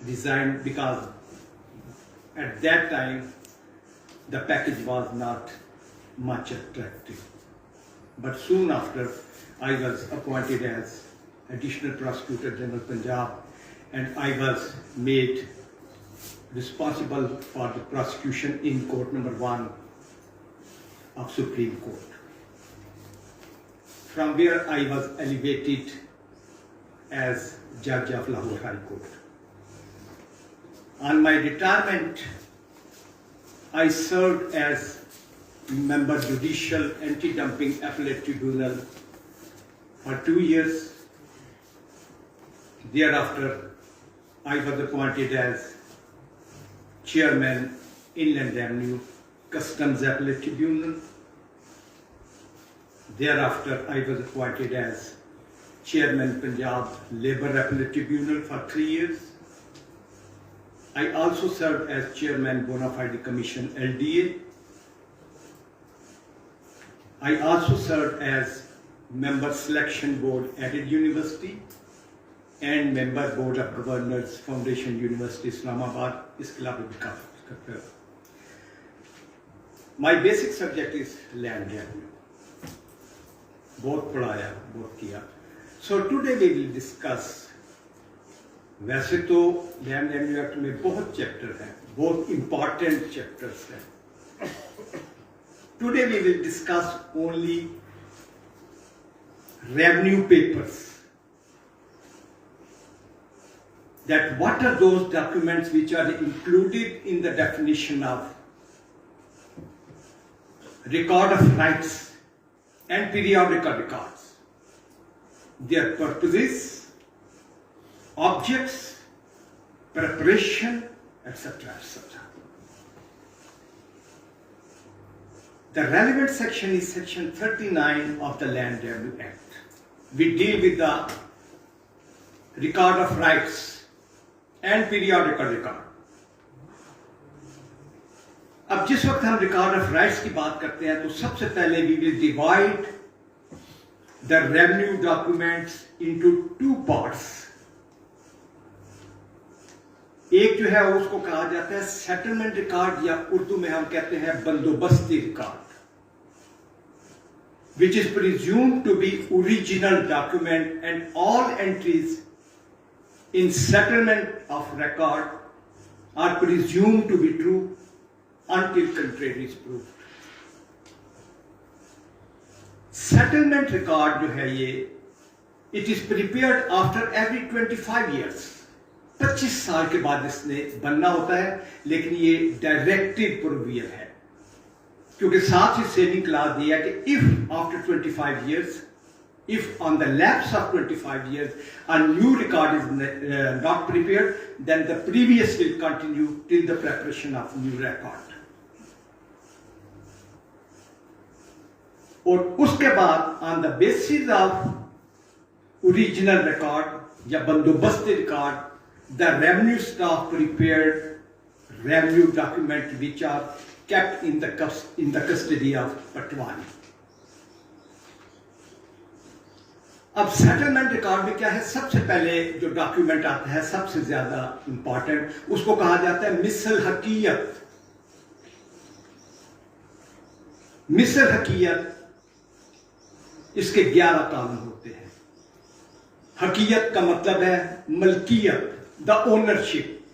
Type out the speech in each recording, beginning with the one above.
designed because at that time the package was not much attractive. But soon after, I was appointed as Additional Prosecutor General Punjab, and I was made responsible for the prosecution in Court Number 1 of Supreme Court. From where I was elevated as Judge of Lahore High Court. On my retirement, I served as Member Judicial Anti-Dumping Appellate Tribunal for 2 years. Thereafter, I was appointed as Chairman Inland Revenue Customs Appellate Tribunal. Thereafter, I was appointed as Chairman Punjab Labour Appellate Tribunal for 3 years. I also served as Chairman Bona Fide Commission LDA. I also served as Member Selection Board Added University and Member Board of Governors Foundation University Islamabad. इसके अलावा भी काफी करते हैं. My basic subject is land revenue. बहुत पढ़ाया, बहुत किया. So today we will discuss. वैसे तो लैंड रेवेन्यू एक्ट में बहुत चैप्टर हैं, बहुत इंपॉर्टेंट चैप्टर्स हैं. Today we will discuss only revenue papers. That what are those documents which are included in the definition of record of rights and periodical records. Their purposes, objects, preparation, etc. etc. The relevant section is section 39 of the Land Revenue Act. We deal with the record of rights and periodical record. अब जिस वक्त हम record of rights की बात करते हैं तो सबसे पहले we will divide the revenue documents into 2 parts. एक जो है उसको कहा जाता है सेटलमेंट रिकॉर्ड, या उर्दू में हम कहते हैं बंदोबस्ती record, which is presumed to be original document, and all entries in settlement of record are presumed to be true until contrary is proved. Settlement record जो है ये, it is prepared after every 25 years. 25 साल के बाद इसने बनना होता है, लेकिन ये डायरेक्टिव प्रोविजन है, क्योंकि साथ ही सेविंग क्लास दिया कि if after 25 years, if on the lapse of 25 years a new record is not prepared, then the previous will continue till the preparation of new record. और उसके बाद on the basis of original record या बंदोबस्ती record, the revenue staff prepared revenue document which are kept in the custody of पटवारी. अब settlement record में क्या है, सबसे पहले जो डॉक्यूमेंट आता है सबसे ज्यादा इंपॉर्टेंट, उसको कहा जाता है मिसल हकीयत. मिसल हकीयत, इसके 11 कानून होते हैं. हकीयत का मतलब है मलकियत, the ownership,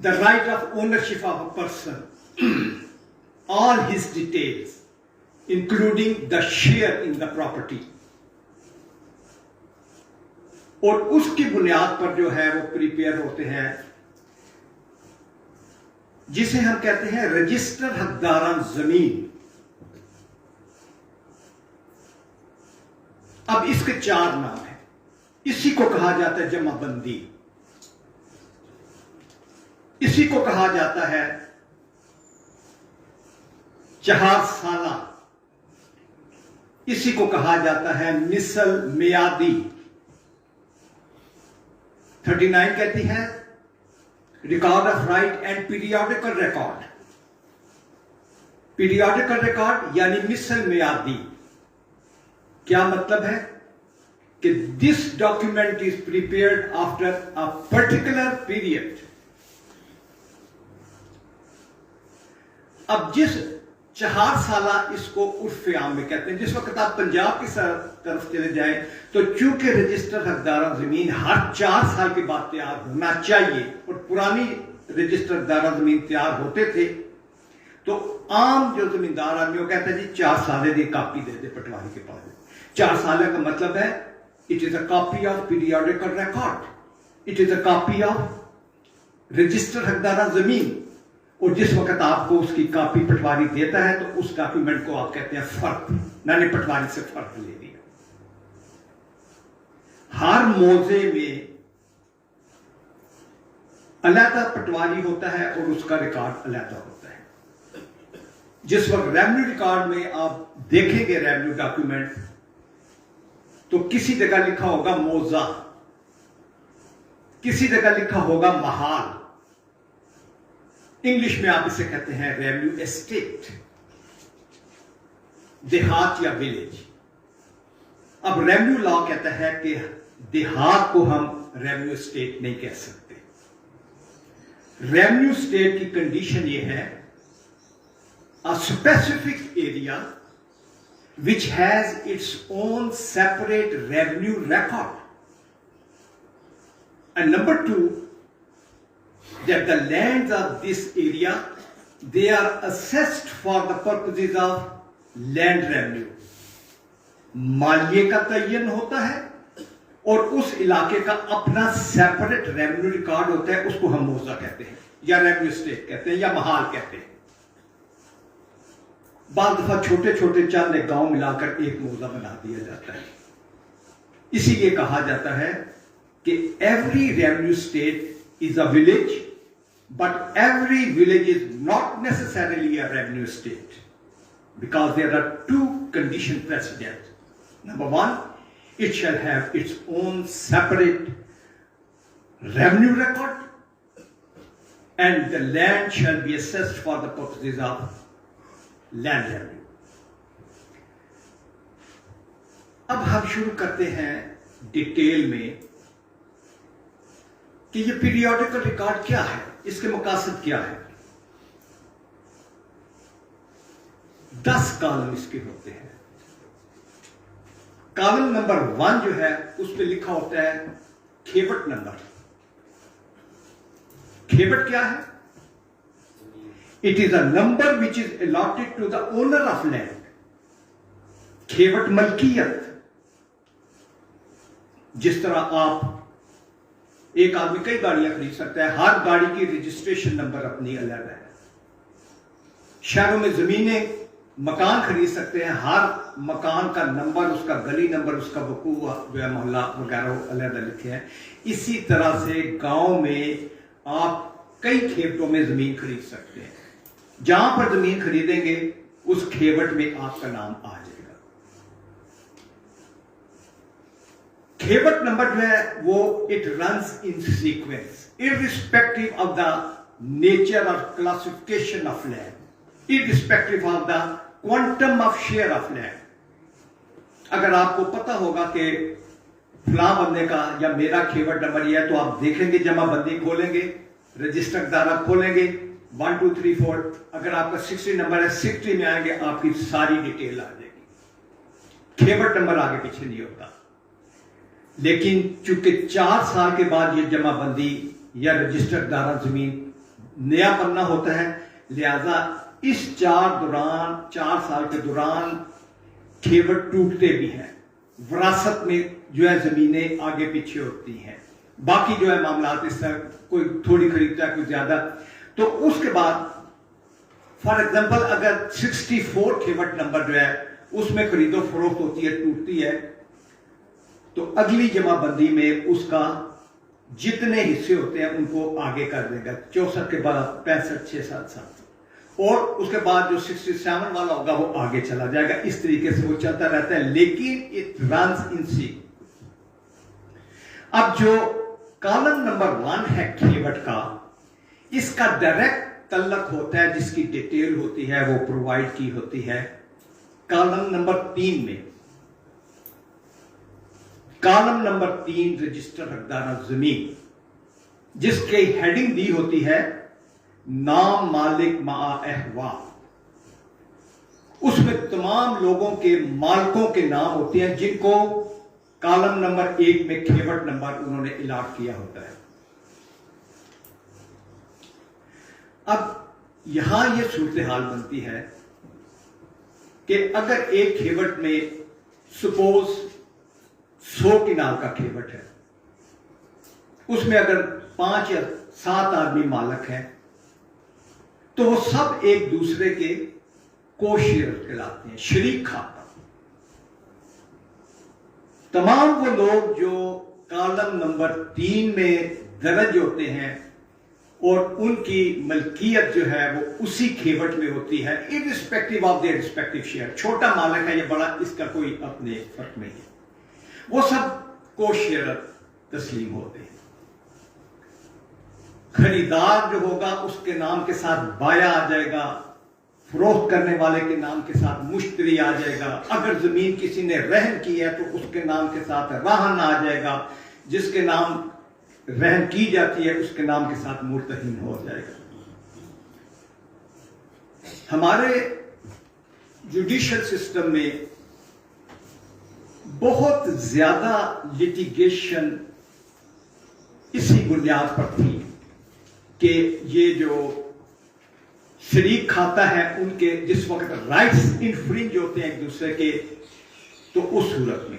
the right of ownership of a person, all his details including the share in the property. और उसकी बुनियाद पर जो है वो प्रिपेयर होते हैं जिसे हम कहते हैं रजिस्टर हकदारान जमीन. अब इसके 4 नाम हैं. इसी को कहा जाता है जमाबंदी, इसी को कहा जाता है जहाज साला, इसी को कहा जाता है मिसल मियादी. 39 कहती है record of right and periodical record. Periodical record यानी मिसल मियादी. क्या मतलब है? कि this document is prepared after a particular period. अब जिस 4 साला इसको उर्फ आम में कहते हैं, जिस वक्त आप पंजाब की तरफ चले जाएं तो चूंकि रजिस्टर हकदार जमीन हर 4 साल के बाद तैयार होना चाहिए और पुरानी रजिस्टर हकदार जमीन तैयार होते थे, तो आम जो जमींदार आदमी वो कहते हैं जी 4 साल की कापी दे दे पटवारी के पास। 4 साल का मतलब है it is a copy of periodical record, it is a copy of register हकदार जमीन। और जिस वक्त आपको उसकी कॉपी पटवारी देता है तो उस डॉक्यूमेंट को आप कहते हैं फर्क, मैंने पटवारी से फर्क ले लिया। हर मौजे में अलहदा पटवारी होता है और उसका रिकॉर्ड अलहदा होता है। जिस वक्त रेवेन्यू रिकॉर्ड में आप देखेंगे रेवेन्यू डॉक्यूमेंट, तो किसी जगह लिखा होगा मौजा, किसी जगह लिखा होगा महाल, इंग्लिश में आप इसे कहते हैं रेवेन्यू एस्टेट, देहात या विलेज। अब रेवेन्यू लॉ कहता है कि देहात को हम रेवेन्यू एस्टेट नहीं कह सकते। रेवेन्यू स्टेट की कंडीशन यह है a specific area which has its own separate revenue record, and number 2, that the lands of this area, they are assessed for the purposes of land revenue. मालिये का तयन होता है और उस इलाके का अपना सेपरेट रेवेन्यू रिकॉर्ड होता है, उसको हम मौजा कहते हैं या रेवेन्यू स्टेट कहते हैं या महाल कहते हैं। बाद दफा छोटे छोटे चंद गांव मिलाकर एक मौजा बना दिया जाता है। इसीलिए कहा जाता है कि every revenue state is a village, but every village is not necessarily a revenue state, because there are 2 condition precedent. Number 1, it shall have its own separate revenue record, and the land shall be assessed for the purposes of land revenue. अब हम शुरू करते हैं detail में कि ये periodical record क्या है, इसके मकासद क्या है। 10 कॉलम इसके होते हैं। कॉलम नंबर 1 जो है उस पे लिखा होता है खेवट नंबर। खेवट क्या है? It is a number which is allotted to the owner of land. खेवट मलकियत। जिस तरह आप एक आदमी कई गाड़ियां खरीद सकता है, हर गाड़ी की रजिस्ट्रेशन नंबर अपनी अलग है। शहरों में जमीनें मकान खरीद सकते हैं, हर मकान का नंबर, उसका गली नंबर, उसका वकू जो है मोहल्ला वगैरह अलग लिखे हैं। इसी तरह से गांव में आप कई खेतों में जमीन खरीद सकते हैं। जहां पर जमीन खरीदेंगे उस खेवट में आपका नाम आ जाएगा। खेवट नंबर जो है वो it runs in sequence irrespective of the nature और classification of land, irrespective of the quantum of share of land. अगर आपको पता होगा कि फलां बंदे का या मेरा खेवट नंबर यह है, तो आप देखेंगे, जमाबंदी खोलेंगे, रजिस्टर दारा खोलेंगे, 1 2 3 4, अगर आपका 60 नंबर है, 60 में आएंगे, आपकी सारी डिटेल आ जाएगी। खेवट नंबर आगे पीछे नहीं होता। लेकिन चूंकि 4 साल के बाद ये जमाबंदी या रजिस्टर दारा जमीन नया पन्ना होता है, लिहाजा इस 4 साल के दौरान खेवट टूटते भी हैं। विरासत में जो है जमीनें आगे पीछे होती हैं, बाकी जो है मामला इस तरह, कोई थोड़ी खरीदता है, कोई ज्यादा। तो उसके बाद फॉर एग्जांपल अगर 64 खेवट नंबर जो है उसमें खरीदो फरोख्त होती है, टूटती है, तो अगली जमाबंदी में उसका जितने हिस्से होते हैं उनको आगे कर देगा। 64 के बाद 65 6 7 7, और उसके बाद जो 67 वाला होगा वो आगे चला जाएगा। इस तरीके से वो चलता रहता है, लेकिन इट रन्स इन सीक्वेंस। अब जो कॉलम नंबर 1 है खेवट का, इसका डायरेक्ट तल्लक होता है, जिसकी डिटेल होती है वो प्रोवाइड की होती है कॉलम नंबर 3 में। कॉलम नंबर 3 रजिस्टर हकदारा जमीन, जिसके हेडिंग दी होती है नाम मालिक मा अहवाल, उसमें तमाम लोगों के मालिकों के नाम होते हैं जिनको कॉलम नंबर 1 में खेवट नंबर उन्होंने अलॉट किया होता है। अब यहां यह सूरत हाल बनती है कि अगर एक खेवट में सपोज 100 किनाल का खेवट है, उसमें अगर 5 या 7 आदमी मालक हैं, तो वो सब एक दूसरे के को-शेयर कहलाते हैं, शरीक खाता। तमाम वो लोग जो कॉलम नंबर 3 में दर्ज होते हैं और उनकी मलकियत जो है वो उसी खेवट में होती है, irrespective of their respective share. छोटा मालिक है या बड़ा, इसका कोई अपने फर्क नहीं है, वो सब को शेयर तस्लीम होते हैं। खरीदार जो होगा उसके नाम के साथ बाया आ जाएगा, फरोख्त करने वाले के नाम के साथ मुश्तरी आ जाएगा, अगर जमीन किसी ने रहन की है तो उसके नाम के साथ राहन आ जाएगा, जिसके नाम रहन की जाती है उसके नाम के साथ मुर्तहिन हो जाएगा। हमारे जुडिशियल सिस्टम में बहुत ज्यादा लिटिगेशन इसी बुनियाद पर थी कि ये जो शरीक खाता है उनके जिस वक्त राइट्स इन्फ्रिंज होते हैं एक दूसरे के, तो उस सूरत में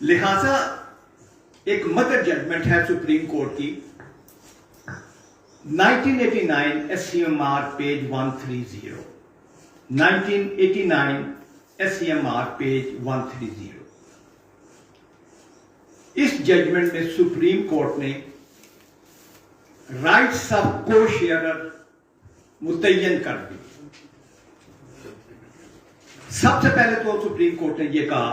लिहाजा एक मदर जजमेंट है सुप्रीम कोर्ट की 1989 SCMR पेज 130, 1989 SCMR पेज 130। इस जजमेंट में सुप्रीम कोर्ट ने राइट्स ऑफ को शेयरर मुतय्यन कर दी। सबसे पहले तो सुप्रीम कोर्ट ने यह कहा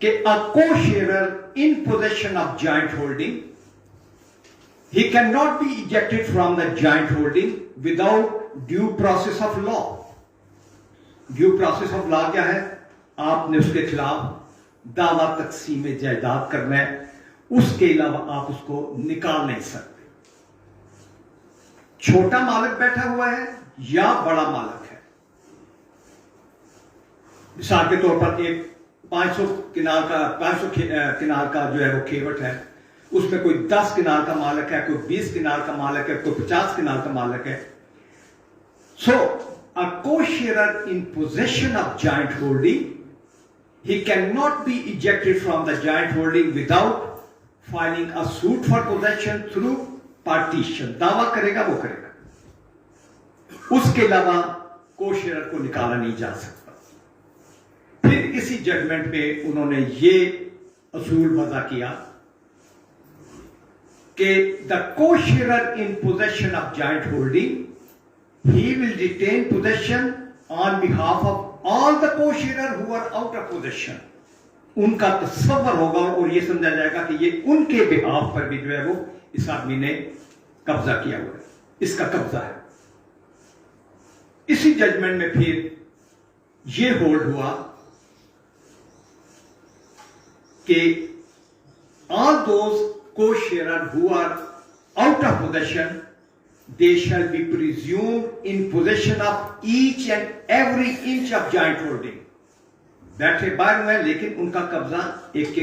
कि a co-sharer in possession of joint holding, he cannot be ejected from the joint holding without due process of law. Due process of law क्या है? आपने उसके खिलाफ दावा तकसीम जायदाद करना है, उसके अलावा आप उसको निकाल नहीं सकते। छोटा मालिक बैठा हुआ है या बड़ा मालिक है, मिसाल के तौर पर एक 500 किनाल का जो है वो खेवट है, उसमें कोई 10 किनाल का मालिक है, कोई 20 किनाल का मालिक है, कोई 50 किनाल का मालिक है। So a co-sharer in possession of joint holding, he cannot be ejected from the joint holding without filing a suit for possession through partition। दावा करेगा वो करेगा, उसके अलावा को-शेयरर को निकाला नहीं जा सकता। फिर इसी जजमेंट पे उन्होंने ये असूल वज़ा किया कि the co-sharer in possession of joint holding, he will retain possession on behalf of all the co-sharer who are out of possession. उनका तस्वर होगा और ये समझा जाएगा कि ये उनके बिहाफ पर भी जो है वो इस आदमी ने कब्जा किया हुआ है, इसका कब्जा है। इसी जजमेंट में फिर ये होल्ड हुआ कि all those co-sharer who are out of possession, they shall be presumed in possession of each and every inch of joint holding। बैठे बाहर हुए लेकिन उनका कब्जा एक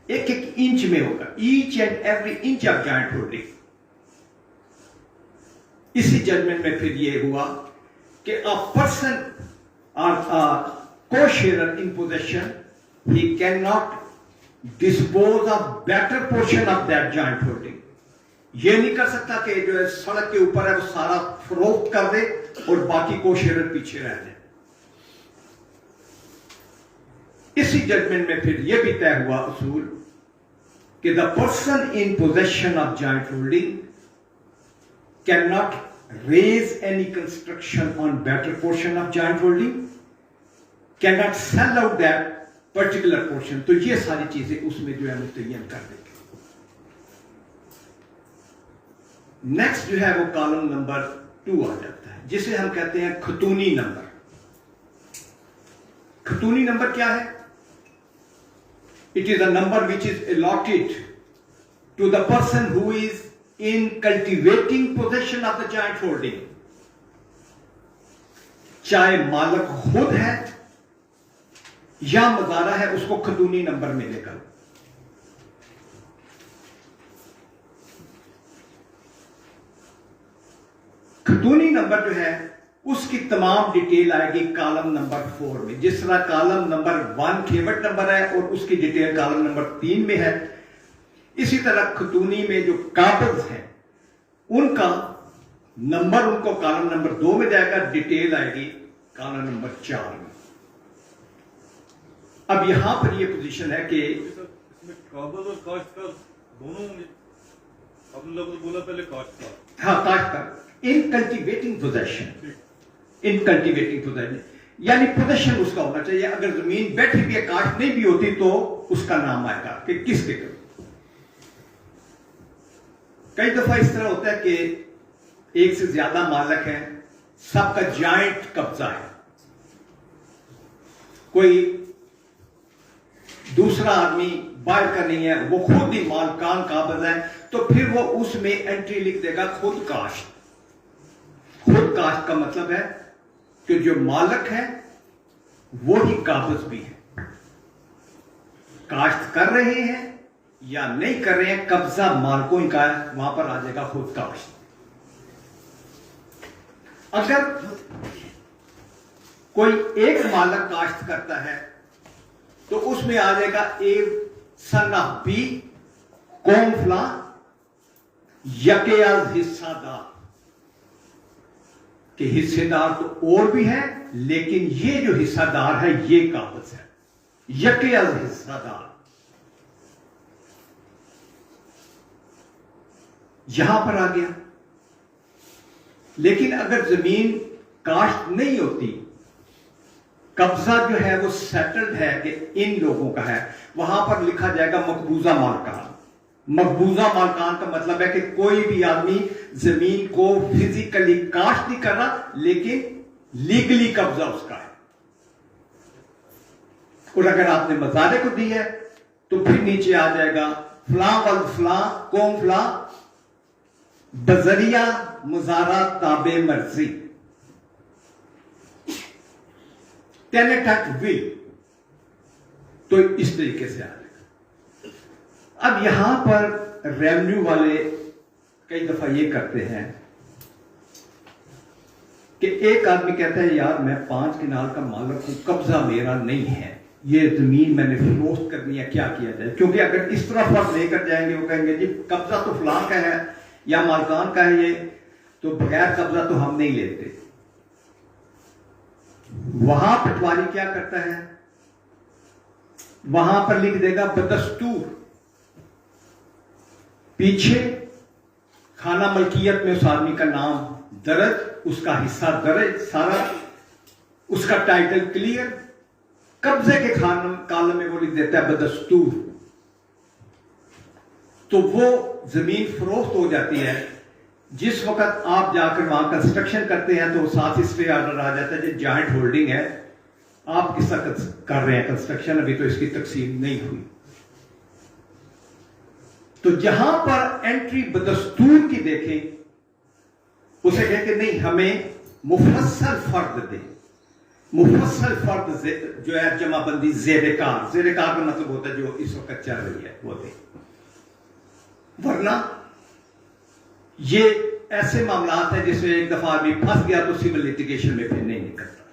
एक इंच में होगा, each and every inch of joint holding। इसी जजमेंट में फिर ये हुआ कि a person or a co-sharer in possession, he cannot dispose of better portion of that joint holding। ये नहीं कर सकता कि जो है सड़क के ऊपर है वो सारा फरोख्त कर दे और बाकी को-शेयरर पीछे रह जाए। इसी जजमेंट में फिर यह भी तय हुआ असूल कि the person in possession of joint holding can not raise any construction on better portion of joint holding, can not sell out that particular portion. तो ये सारी चीजें उसमें जो है मुतय्यन कर देंगे। नेक्स्ट जो है वो कॉलम नंबर 2 आ जाता है, जिसे हम कहते हैं खतूनी नंबर। खतूनी नंबर क्या है? it is a number which is allotted to the person who is in cultivating possession of the joint holding. चाहे मालिक खुद है या मजारा है, उसको खतूनी नंबर मिलेगा। खतूनी नंबर जो है उसकी तमाम डिटेल आएगी कॉलम नंबर 4 में। जिस तरह कॉलम नंबर 1 खेवट नंबर है और उसकी डिटेल कॉलम नंबर 3 में है, इसी तरह खतूनी में जो काबिज हैं उनका नंबर उनको कॉलम नंबर 2 में जाएगा, डिटेल आएगी कॉलम नंबर 4 में। अब यहां पर यह पोजीशन है कि इसमें काबिज और काश्तकार दोनों होंगे। आपने लोगों ने बोला पहले काश्तकार, हाँ काश्तकार इन कल्टीवेटिंग पोजेशन, इन कल्टीवेटिंग पोजेशन यानी पोजेशन उसका होना चाहिए। अगर जमीन बैठी भी काश्त नहीं भी होती तो उसका नाम आएगा कि किसके करो। कई दफा इस तरह होता है कि एक से ज्यादा मालिक हैं, सबका जॉइंट कब्जा है, कोई दूसरा आदमी बाहर का नहीं है, वो खुद ही मालकान काबिज है, तो फिर वो उसमें एंट्री लिख देगा खुद काश्त। खुद काश्त का मतलब है कि जो मालिक है वो ही काबिज भी है। काश्त कर रहे हैं या नहीं कर रहे हैं, कब्जा मालिकों का है, वहां पर आ जाएगा खुद काश्त। अगर कोई एक मालिक काश्त करता है तो उसमें आ जाएगा ए सन ऑफ बी कौम फला यकेयाज हिस्सादार, कि हिस्सेदार तो और भी है लेकिन ये जो हिस्सादार है ये काबिज है, यकेयाज हिस्सादार। यहां पर आ गया। लेकिन अगर जमीन काश्त नहीं होती, कब्जा जो है वो सेटल्ड है कि इन लोगों का है, वहां पर लिखा जाएगा मकबूजा मालकान। मकबूजा मालकान का मतलब है कि कोई भी आदमी जमीन को फिजिकली काश्त नहीं कर रहा लेकिन लीगली कब्जा उसका है। और अगर आपने मजारे को दी है तो फिर नीचे आ जाएगा फला वल फला कौम फला बजरिया मुजारा ताबे मर्जी टेनेट एक्ट विल, तो इस तरीके से आ जाएगा। अब यहां पर रेवेन्यू वाले कई दफा ये करते हैं कि एक आदमी कहता है यार मैं 5 कनाल का मालिक हूं, कब्जा मेरा नहीं है, ये जमीन मैंने फरोख्त करनी है, क्या किया जाए? क्योंकि अगर इस तरह फर्ज लेकर जाएंगे वो कहेंगे जी कब्जा तो फलां का है या मालकान का है, ये तो बगैर कब्जा तो हम नहीं लेते। वहां पटवारी क्या करता है, वहां पर लिख देगा बदस्तूर, पीछे खाना मलकियत में उस आदमी का नाम दर्ज, उसका हिस्सा दर्ज, सारा उसका टाइटल क्लियर, कब्जे के कालम में वो लिख देता है बदस्तूर। तो वो जमीन फरोख्त हो जाती है। जिस वक्त आप जाकर वहां कंस्ट्रक्शन करते हैं तो साथ ही स्टे ऑर्डर आ जाता है कि जॉइंट होल्डिंग है, आप किसका कर रहे हैं कंस्ट्रक्शन, अभी तो इसकी तकसीम नहीं हुई। तो जहां पर एंट्री बदस्तूर की देखें, उसे कहें कि नहीं हमें मुफस्सल फर्द दे। मुफस्सल फर्द जो है जमाबंदी जेरेकार, जेरेकार का मतलब होता है जो इस वक्त चल रही है वो दे, वरना ये ऐसे मामलात है जिसमें एक दफा आदमी फंस गया तो सिविल लिटिगेशन में फिर नहीं निकलता।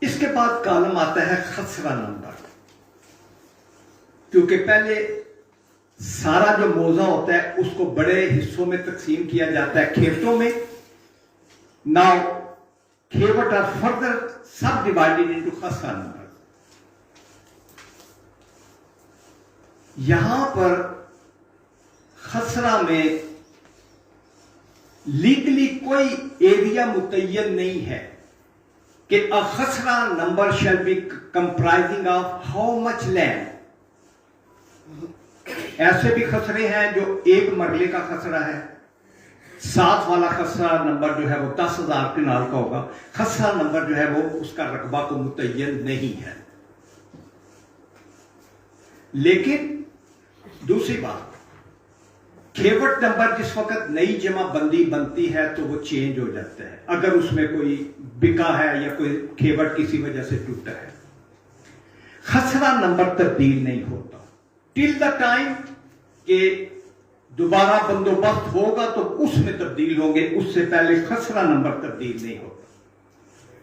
इसके बाद कॉलम आता है खसरा नंबर, क्योंकि पहले सारा जो मौजा होता है उसको बड़े हिस्सों में तकसीम किया जाता है खेतों में। नाउ खेवट आर फर्दर सब डिवाइडेड इनटू खसरा नंबर। यहां पर खसरा में लीगली कोई एरिया मुतय्यन नहीं है कि अ खसरा number shall be comprising of how much land. ऐसे भी खसरे हैं जो एक मरले का खसरा है, 7 वाला खसरा नंबर जो है वो 10,000 कनाल का होगा। खसरा नंबर जो है वो उसका रकबा को मुतय्यन नहीं है। लेकिन दूसरी बात, खेवट नंबर जिस वक्त नई जमाबंदी बनती है तो वो चेंज हो जाता है अगर उसमें कोई बिका है या कोई खेवट किसी वजह से टूटा है। खसरा नंबर तब्दील नहीं होता टिल द टाइम के दोबारा बंदोबस्त होगा तो उसमें तब्दील होंगे, उससे पहले खसरा नंबर तब्दील नहीं होता।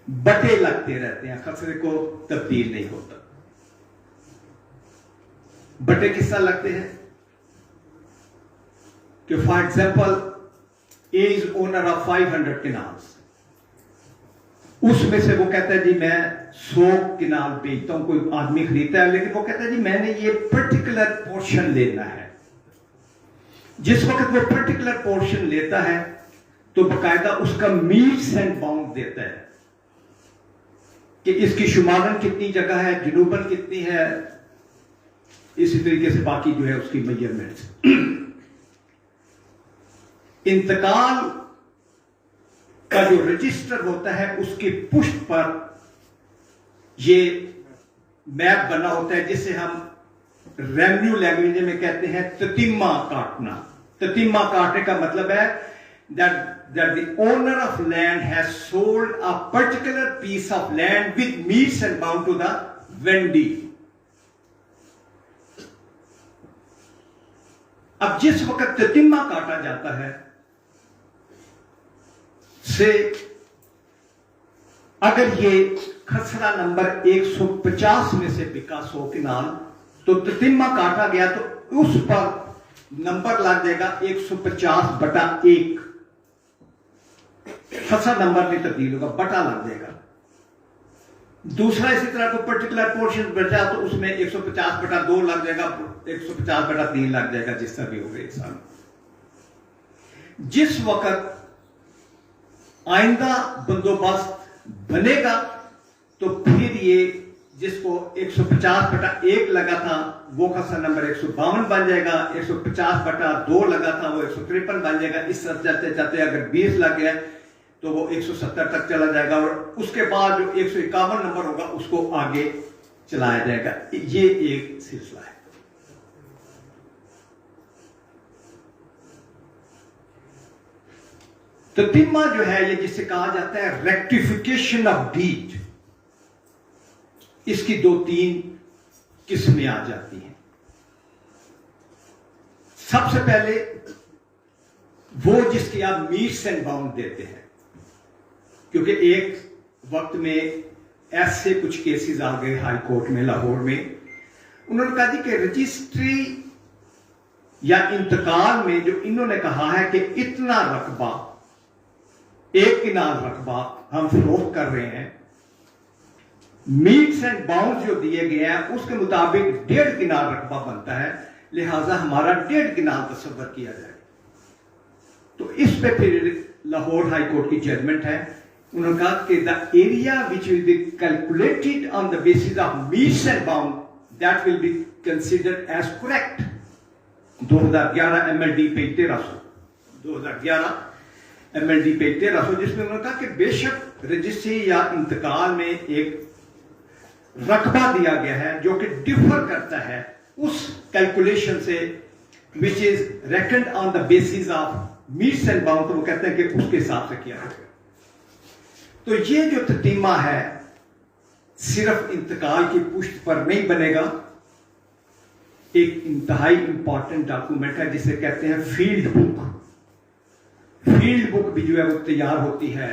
बटे लगते रहते हैं, खसरे को तब्दील नहीं होता। बटे किस तरह लगते हैं कि for example A is owner of 500 किनाल्स, उसमें से वो कहता है जी मैं 100 किनाल बेचता हूं। कोई आदमी खरीदता है लेकिन वो कहता है जी मैंने ये पर्टिकुलर पोर्शन लेना है। जिस वक्त वो पर्टिकुलर पोर्शन लेता है तो बकायदा उसका मीट्स एंड बाउंड देता है कि इसकी शुमारन कितनी जगह है, जुनूबन कितनी है, इसी तरीके से बाकी जो है उसकी मेजरमेंट्स। इंतकाल का जो रजिस्टर होता है उसकी पुष्ट पर ये मैप बना होता है जिसे हम रेवेन्यू लैंग्वेज में कहते हैं ततिम्मा काटना। ततिम्मा काटने का मतलब है that the owner of land has sold a particular piece of land with meets and bound to the vendee। अब जिस वक्त ततिम्मा काटा जाता है से अगर ये खसरा नंबर 150 में से बिका 100 किनाल तो ततिम्मा काटा गया तो उस पर नंबर लग जाएगा 150/1। खसरा नंबर नहीं तब्दील होगा, बटा लग जाएगा। दूसरा इसी तरह को पर्टिकुलर पोर्शन बचा तो उसमें 150/2 लग जाएगा, 150/3 लग जाएगा, जिस तरह भी होगा एक साल। जिस वक्त आइंदा बंदोबस्त बनेगा तो फिर ये जिसको 150/1 लगा था वो खसरा नंबर 152 बन जाएगा, 150/2 लगा था वो 153 बन जाएगा। इस तरह चलते चलते अगर 20 लग गया तो वो 170 तक चला जाएगा और उसके बाद जो 151 नंबर होगा उसको आगे चलाया जाएगा। ये एक सिलसिला है। ततिम्मा जो है ये जिसे कहा जाता है रेक्टिफिकेशन ऑफ डीड, इसकी 2-3 किस्में आ जाती हैं। सबसे पहले वो जिसकी आप मीट्स एंड बाउंड देते हैं, क्योंकि एक वक्त में ऐसे कुछ केसेस आ गए हाई कोर्ट में लाहौर में, उन्होंने कहा जी कि रजिस्ट्री या इंतकाल में जो इन्होंने कहा है कि इतना रकबा 1 किनाल रकबा हम फरोख्त कर रहे हैं, मीट्स एंड बाउंड जो दिए गए हैं उसके मुताबिक 1.5 किनाल रकबा बनता है, लिहाजा हमारा 1.5 किनाल तस्वर किया जाए। तो इस पे फिर लाहौर हाई कोर्ट की जजमेंट है। उन्होंने कहा कि the area which will be calculated on the basis of metes and bound that will be considered as correct. 2011 MLD page 1300, 2011 MLD page 1300, जिसमें उन्होंने कहा कि बेशक रजिस्ट्री या इंतकाल में एक रकबा दिया गया है जो कि डिफर करता है उस कैलकुलेशन से which is reckoned on the basis of metes and bound, तो वो कहते हैं कि उसके हिसाब से किया जाएगा। तो ये जो ततीमा है सिर्फ इंतकाल की पुष्ट पर नहीं बनेगा, एक इंतहाई इंपॉर्टेंट डॉक्यूमेंट है जिसे कहते हैं फील्ड बुक। फील्ड बुक भी जो है वो तैयार होती है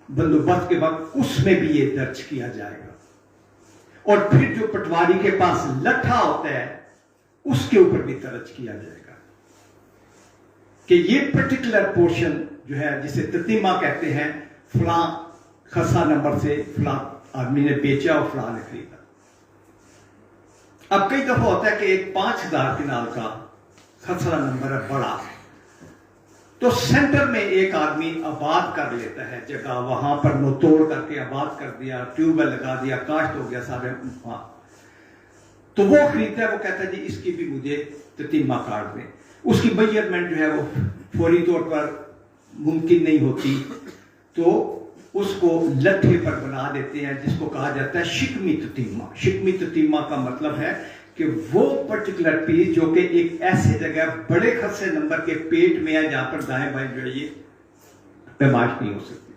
बंदोबस्त के वक्त, उसमें भी ये दर्ज किया जाएगा। और फिर जो पटवारी के पास लट्ठा होता है उसके ऊपर भी दर्ज किया जाएगा कि ये पर्टिकुलर पोर्शन जो है जिसे ततीमा कहते हैं, फलां खसा नंबर से फलां आदमी ने बेचा और फलां ने खरीदा। अब कई दफा होता है कि एक 5000 किनाल का खसरा नंबर है बड़ा, तो सेंटर में एक आदमी आबाद कर लेता है जगह, वहां पर नोतोड़ करके आबाद कर दिया, ट्यूबवेल लगा दिया, काश्त हो गया सारे, तो वो खरीदता है, वो कहता है जी इसकी भी मुझे ततीमा काट दें। उसकी मेजरमेंट जो है वो फौरी तौर पर मुमकिन नहीं होती, तो उसको लट्ठे पर बना देते हैं जिसको कहा जाता है शिकमी ततीमा। शिकमी ततीमा का मतलब है कि वो पर्टिकुलर पीस जो कि एक ऐसी जगह बड़े खसे नंबर के पेट में है जहां पर दाएं बाएं जो है ये पैमाइश नहीं हो सकती।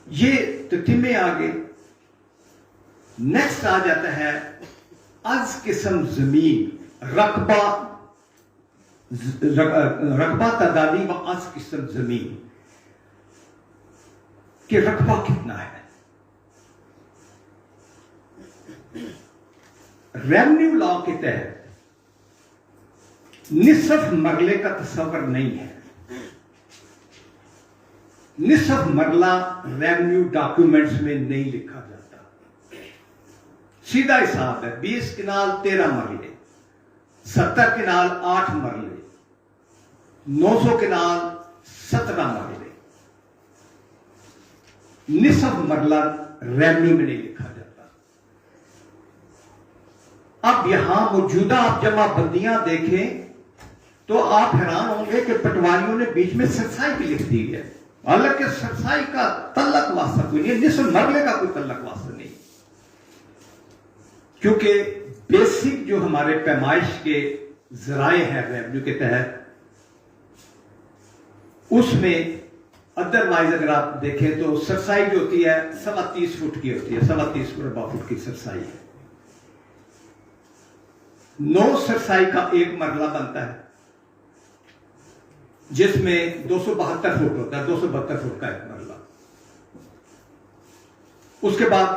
ये ततीमे आगे नेक्स्ट आ जाता है अज किस्म जमीन रकबा तदादी व अज किस्म जमीन कि रकबा कितना है। रेवेन्यू लॉ के तहत निसफ मरले का तस्वर नहीं है। निसफ मरला रेवेन्यू डॉक्यूमेंट्स में नहीं लिखा जाता। सीधा हिसाब है 20 किनाल 13 मरले, 70 किनाल 8 मरले, 900 किनाल 17 मरले। निसफ मरला रेवेन्यू में नहीं लिखा जाता। अब यहां मौजूदा आप जमाबंदियां देखें तो आप हैरान होंगे कि पटवारियों ने बीच में सरसाई भी लिख दी है, हालांकि सरसाई का तल्लक वास्ता कोई नहीं, निसफ मरले का कोई तल्लक वास्ता नहीं, क्योंकि बेसिक जो हमारे पैमाइश के जराए हैं रेवेन्यू के तहत उसमें अदरवाइज अगर आप देखें तो सरसाई जो होती है 30 फुट की होती है, 30 मुरबा फुट की सरसाई है। 9 सरसाई का एक मरला बनता है जिसमें 272 फुट होता है, 272 फुट का एक मरला। उसके बाद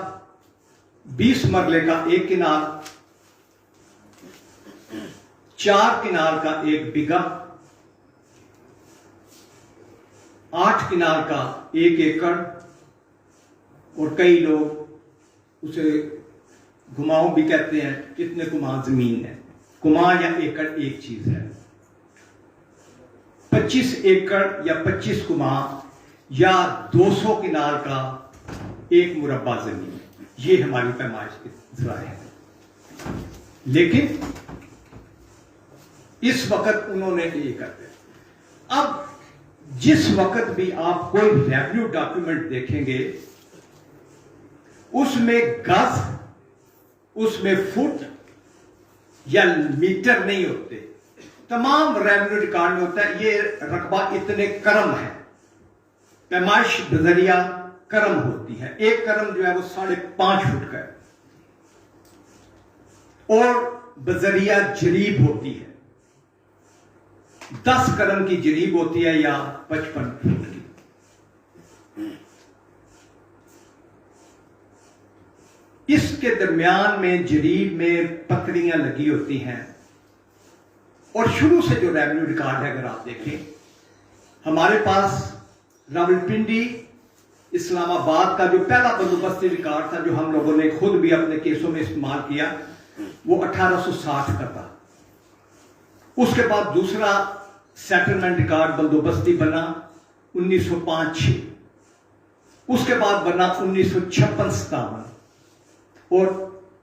20 मरले का एक किनार, 4 किनार का एक बिगा, 8 किनार का 1 एकड़, और कई लोग उसे घुमाऊ भी कहते हैं। कितने कुमा जमीन है, कुमा या एकड़ एक चीज है। 25 एकड़ या 25 कुमा या 200 किनार का एक मुरब्बा जमीन, ये हमारी पैमाइश के जराए हैं। लेकिन इस वक्त उन्होंने ये करते। अब जिस वक्त भी आप कोई रेवेन्यू डॉक्यूमेंट देखेंगे उसमें गज, उसमें फुट या मीटर नहीं होते। तमाम रेवेन्यू रिकॉर्ड में होता है ये रकबा इतने करम है। पैमाइश बजरिया करम होती है। एक करम जो है वो 5.5 फुट का है और बजरिया जरीब होती है। 10 करम की जरीब होती है या 55 फुट की। इसके दरमियान में जरीब में पत्रियां लगी होती हैं। और शुरू से जो रेवेन्यू रिकॉर्ड है अगर आप देखें, हमारे पास रावलपिंडी इस्लामाबाद का जो पहला बंदोबस्ती रिकॉर्ड था, जो हम लोगों ने खुद भी अपने केसों में इस्तेमाल किया, वो 1860 का था। उसके बाद दूसरा सेटलमेंट रिकॉर्ड बंदोबस्ती बना 1905-06। उसके बाद बना 1956-57 और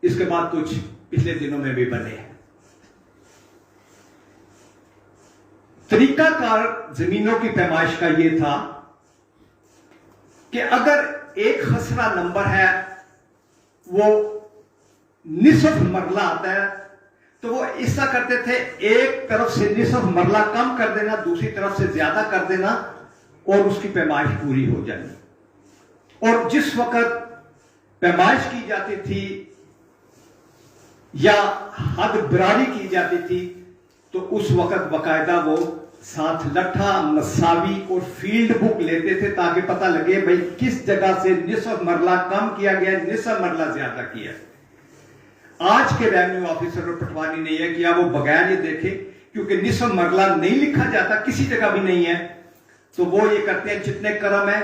इसके बाद कुछ पिछले दिनों में भी बने हैं। तरीकाकार जमीनों की पैमाइश का यह था कि अगर एक खसरा नंबर है वो निसफ मरला आता है तो वो ऐसा करते थे, एक तरफ से निसफ मरला कम कर देना, दूसरी तरफ से ज्यादा कर देना और उसकी पैमाइश पूरी हो जानी। और जिस वक्त पैमाइश की जाती थी या हद बरारी की जाती थी तो उस वक्त बाकायदा वो साथ लट्ठा, मसावी और फील्ड बुक लेते थे ताकि पता लगे भाई किस जगह से निसफ मरला कम किया गया, निसफ मरला ज्यादा किया। आज के रेवेन्यू ऑफिसर और पटवारी ने यह किया, वो बगैर ये देखे, क्योंकि निसफ मरला नहीं लिखा जाता, किसी जगह भी नहीं है, तो वो ये करते हैं जितने करम है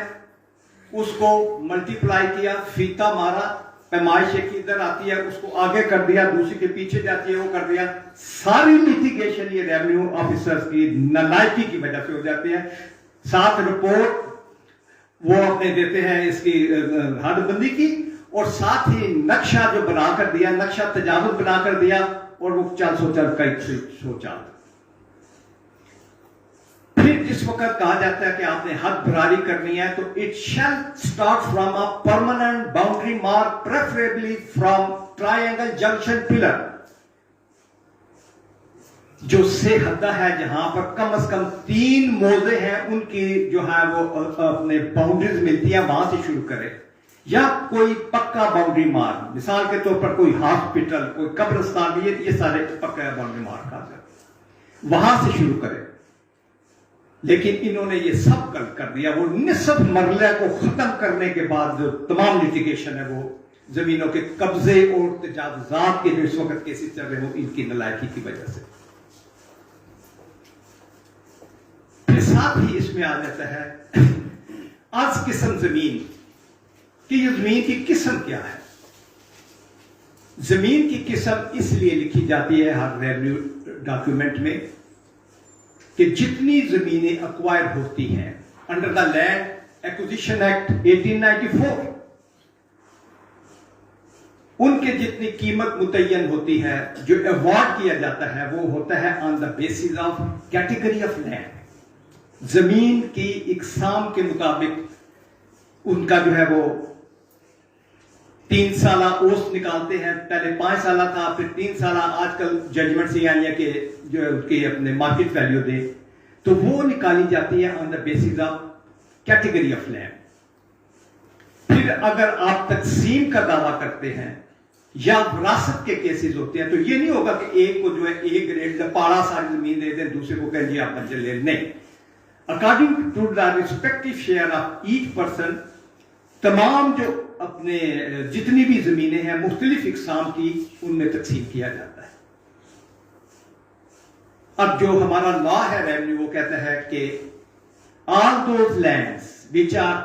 उसको मल्टीप्लाई किया, फीता मारा, पैमाइश एक इधर आती है उसको आगे कर दिया, दूसरी के पीछे जाती है वो कर दिया। सारी लिटिगेशन ये रेवेन्यू ऑफिसर्स की नालायकी की वजह से हो जाती है। साथ रिपोर्ट वो अपने देते हैं इसकी हदबंदी की, और साथ ही नक्शा जो बनाकर दिया, नक्शा तजावुज बनाकर दिया, और वो 400 कई सोचा। फिर जिस वक्त कहा जाता है कि आपने हद बरारी करनी है तो it shall start from a permanent boundary mark preferably from triangle junction pillar, जो से हद्दा है जहां पर कम से कम 3 मोजे हैं उनकी जो है वो अपने बाउंड्रीज मिलती है, वहां से शुरू करें, या कोई पक्का बाउंड्री मार्क, मिसाल के तौर पर कोई हॉस्पिटल, कोई कब्रिस्तान, ये सारे पक्का बाउंड्री मार्क आ जाए, वहां से शुरू करें। लेकिन इन्होंने ये सब गलत कर दिया। वो निस्फ मरले को खत्म करने के बाद जो तमाम लिटिगेशन है वो जमीनों के कब्जे और तजावुजात के जो इस वक्त केसेस चल रहे हो इनकी नालायकी की वजह से। फिर साथ ही इसमें आ जाता है आज किस्म जमीन कि ये जमीन की किस्म क्या है। जमीन की किस्म इसलिए लिखी जाती है हर रेवेन्यू डॉक्यूमेंट में कि जितनी जमीनें अक्वायर होती हैं under the land acquisition act 1894, उनके जितनी कीमत मुतय्यन होती है, जो अवार्ड किया जाता है वो होता है on the basis of category of land. जमीन की इकसाम के मुताबिक उनका जो है वो 3 साला ओस निकालते हैं। पहले 5 साला था, फिर 3 साला, आजकल जजमेंट से आई है कि जो है उसके अपने मार्केट वैल्यू दे, तो वो निकाली जाती है on the basis of category of land. फिर अगर आप तकसीम का दावा करते हैं या विरासत के केसेस होते हैं तो ये नहीं होगा कि एक को जो है ए ग्रेड लपाड़ा सारी जमीन दे दें, दूसरे को कहें जी आप बंजर ले, नहीं। According to the respective share of each person, तमाम जो अपने जितनी भी जमीनें हैं मुख्तलिफ इकसाम की, उनमें तकसीम किया जाता है। अब जो हमारा लॉ है रेवेन्यू, वो कहता है कि all those lands which are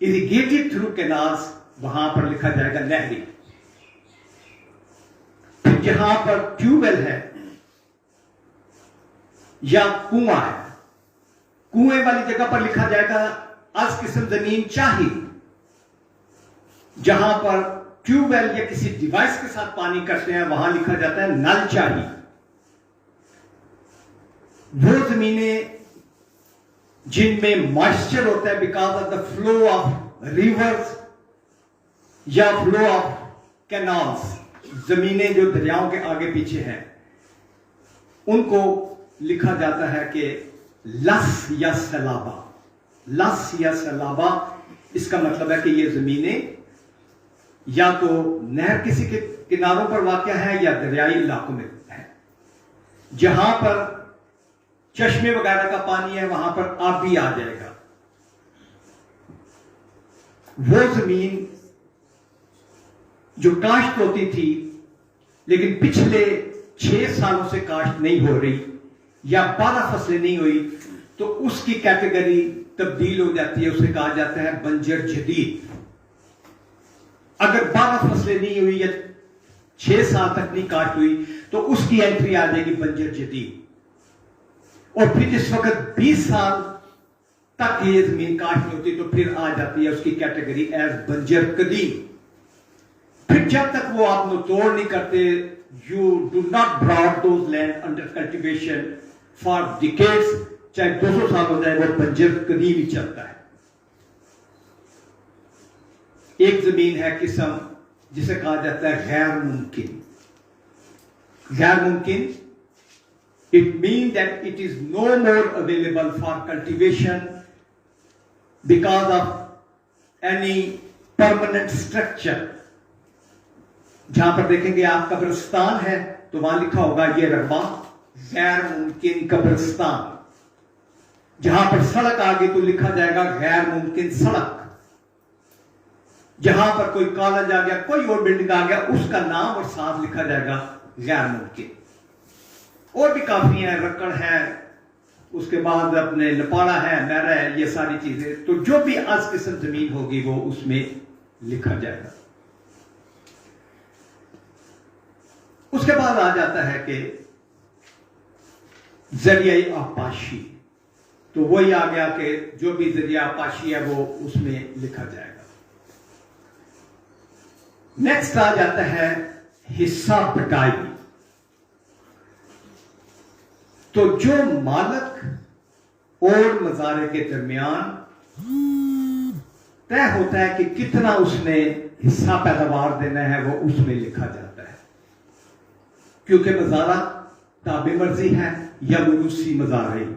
irrigated through canals, वहां पर लिखा जाएगा नहरी। फिर जहां पर ट्यूबवेल है या कुआं है, कुएं वाली जगह पर लिखा जाएगा आज किस्म जमीन चाहिए। जहां पर ट्यूबवेल या किसी डिवाइस के साथ पानी करते हैं वहां लिखा जाता है नल चाहिए। वो जमीनें जिनमें मॉइस्चर होता है because of the flow of reverse या फ्लो ऑफ कैनाल्स, जमीनें जो दरियाओं के आगे पीछे हैं, उनको लिखा जाता है कि लस या सैलाबा। लस या सैलाबा, इसका मतलब है कि ये जमीनें या तो नहर किसी के किनारों पर वाक़या है या दरियाई इलाकों में है। जहां पर चश्मे वगैरह का पानी है वहां पर आबी आ जाएगा। वो जमीन जो काश्त होती थी लेकिन पिछले 6 सालों से काश्त नहीं हो रही या 12 फसलें नहीं हुई, तो उसकी कैटेगरी तब्दील हो जाती है, उसे कहा जाता है बंजर जदीद। अगर 12 फसलें नहीं हुई या 6 साल तक नहीं काट हुई तो उसकी एंट्री आ जाएगी बंजर जदीद। और फिर जिस वक्त 20 साल तक ये जमीन काट नहीं होती तो फिर आ जाती है उसकी कैटेगरी एज बंजर कदीम। फिर जब तक वो आप तोड़ नहीं करते, you do not broad those land under cultivation for decades, चाहे 200 साल हो जाए, वो बंजर कदीम ही चलता है। एक जमीन है किस्म जिसे कहा जाता है गैर मुमकिन। गैर मुमकिन, it mean that it is no more available for cultivation because of any permanent structure. जहां पर देखेंगे आप कब्रिस्तान है तो वहां लिखा होगा ये रकबा गैर मुमकिन कब्रिस्तान। जहां पर सड़क आ गई तो लिखा जाएगा गैर मुमकिन सड़क। जहां पर कोई कॉलेज आ गया, कोई और बिल्डिंग आ गया, उसका नाम और साथ लिखा जाएगा गैर मुमकिन। और भी काफी है, रक्कड़ है, उसके बाद अपने लपाड़ा है, नहरा है, ये सारी चीजें। तो जो भी आज किस्म जमीन होगी वो उसमें लिखा जाएगा। उसके बाद आ जाता है कि जरिया आपाशी, तो वही आ गया कि जो भी जरिया आपाशी है वो उसमें लिखा जाएगा। नेक्स्ट आ जाता है हिस्सा बटाई। तो जो मालक और मजारे के दरमियान तय होता है कि कितना उसने हिस्सा पैदावार देना है, वो उसमें लिखा जाता है। क्योंकि मजारा ताबे मर्जी है या मुरूसी मजारे।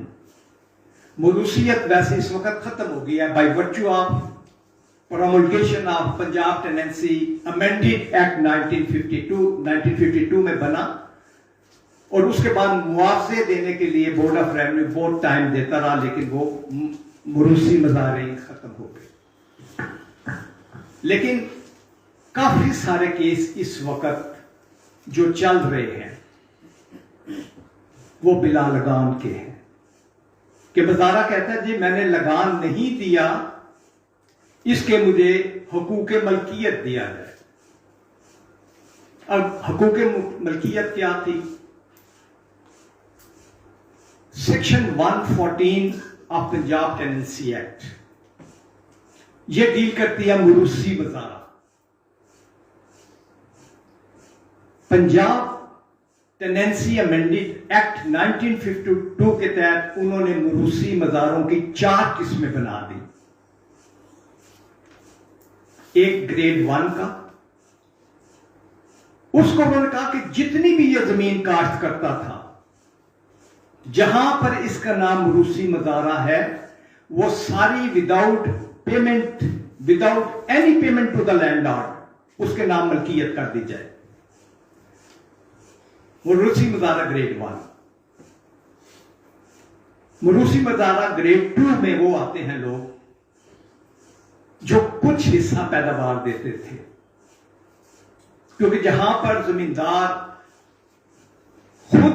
मुरूसियत वैसे इस वक्त खत्म हो गई है by virtue of promulgation of Punjab tenancy amended act 1952 में बना, और उसके बाद मुआवजे देने के लिए बोर्ड ऑफ रेवेन्यू बहुत टाइम देता रहा, लेकिन वो मुरूसी मजारे खत्म हो गए। लेकिन काफी सारे केस इस वक्त जो चल रहे हैं वो बिला लगान के हैं कि मजारा कहता है जी मैंने लगान नहीं दिया, इसके मुझे हुकूक मलकियत दिया जाए। अब हुकूक मलकियत क्या थी? Section 114 of Punjab tenancy act ये डील करती है मुरूसी मजारा। पंजाब टेनेंसी अमेंडेड एक्ट 1952 के तहत उन्होंने मुरूसी मजारों की 4 किस्में बना दी। एक ग्रेड 1 का, उसको उन्होंने कहा कि जितनी भी ये जमीन काश्त करता था, जहां पर इसका नाम मुरूसी मजारा है, वो सारी without payment, without any payment to the landlord उसके नाम मलकियत कर दी जाए। मुरूसी मजारा ग्रेड 1। मुरूसी मजारा ग्रेड 2 में वो आते हैं लोग जो कुछ हिस्सा पैदावार देते थे, क्योंकि जहां पर जमींदार खुद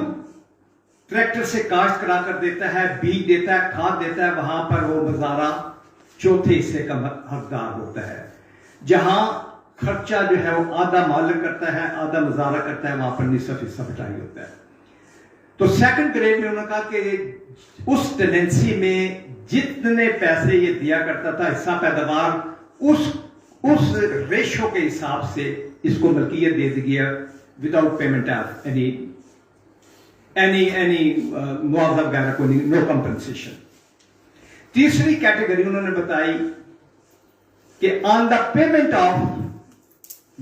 ट्रैक्टर से काश्त करा कर देता है, बीज देता है, खाद देता है, वहां पर वो मजारा चौथे हिस्से का हकदार होता है। जहां खर्चा जो है वो आधा मालिक करता है, आधा मजारा करता है, वहां पर निसफ हिस्सा बटाई होता है। तो सेकंड ग्रेड में उन्होंने कहा कि उस टेनेंसी में जितने पैसे ये दिया करता था हिस्सा पैदावार, उस रेशो के हिसाब से इसको मलकियत दे दी गया विदाउट पेमेंट ऑफ एनी मुआवजा वगैरह को, नो कंपनसेशन। तीसरी कैटेगरी उन्होंने बताई कि on the payment of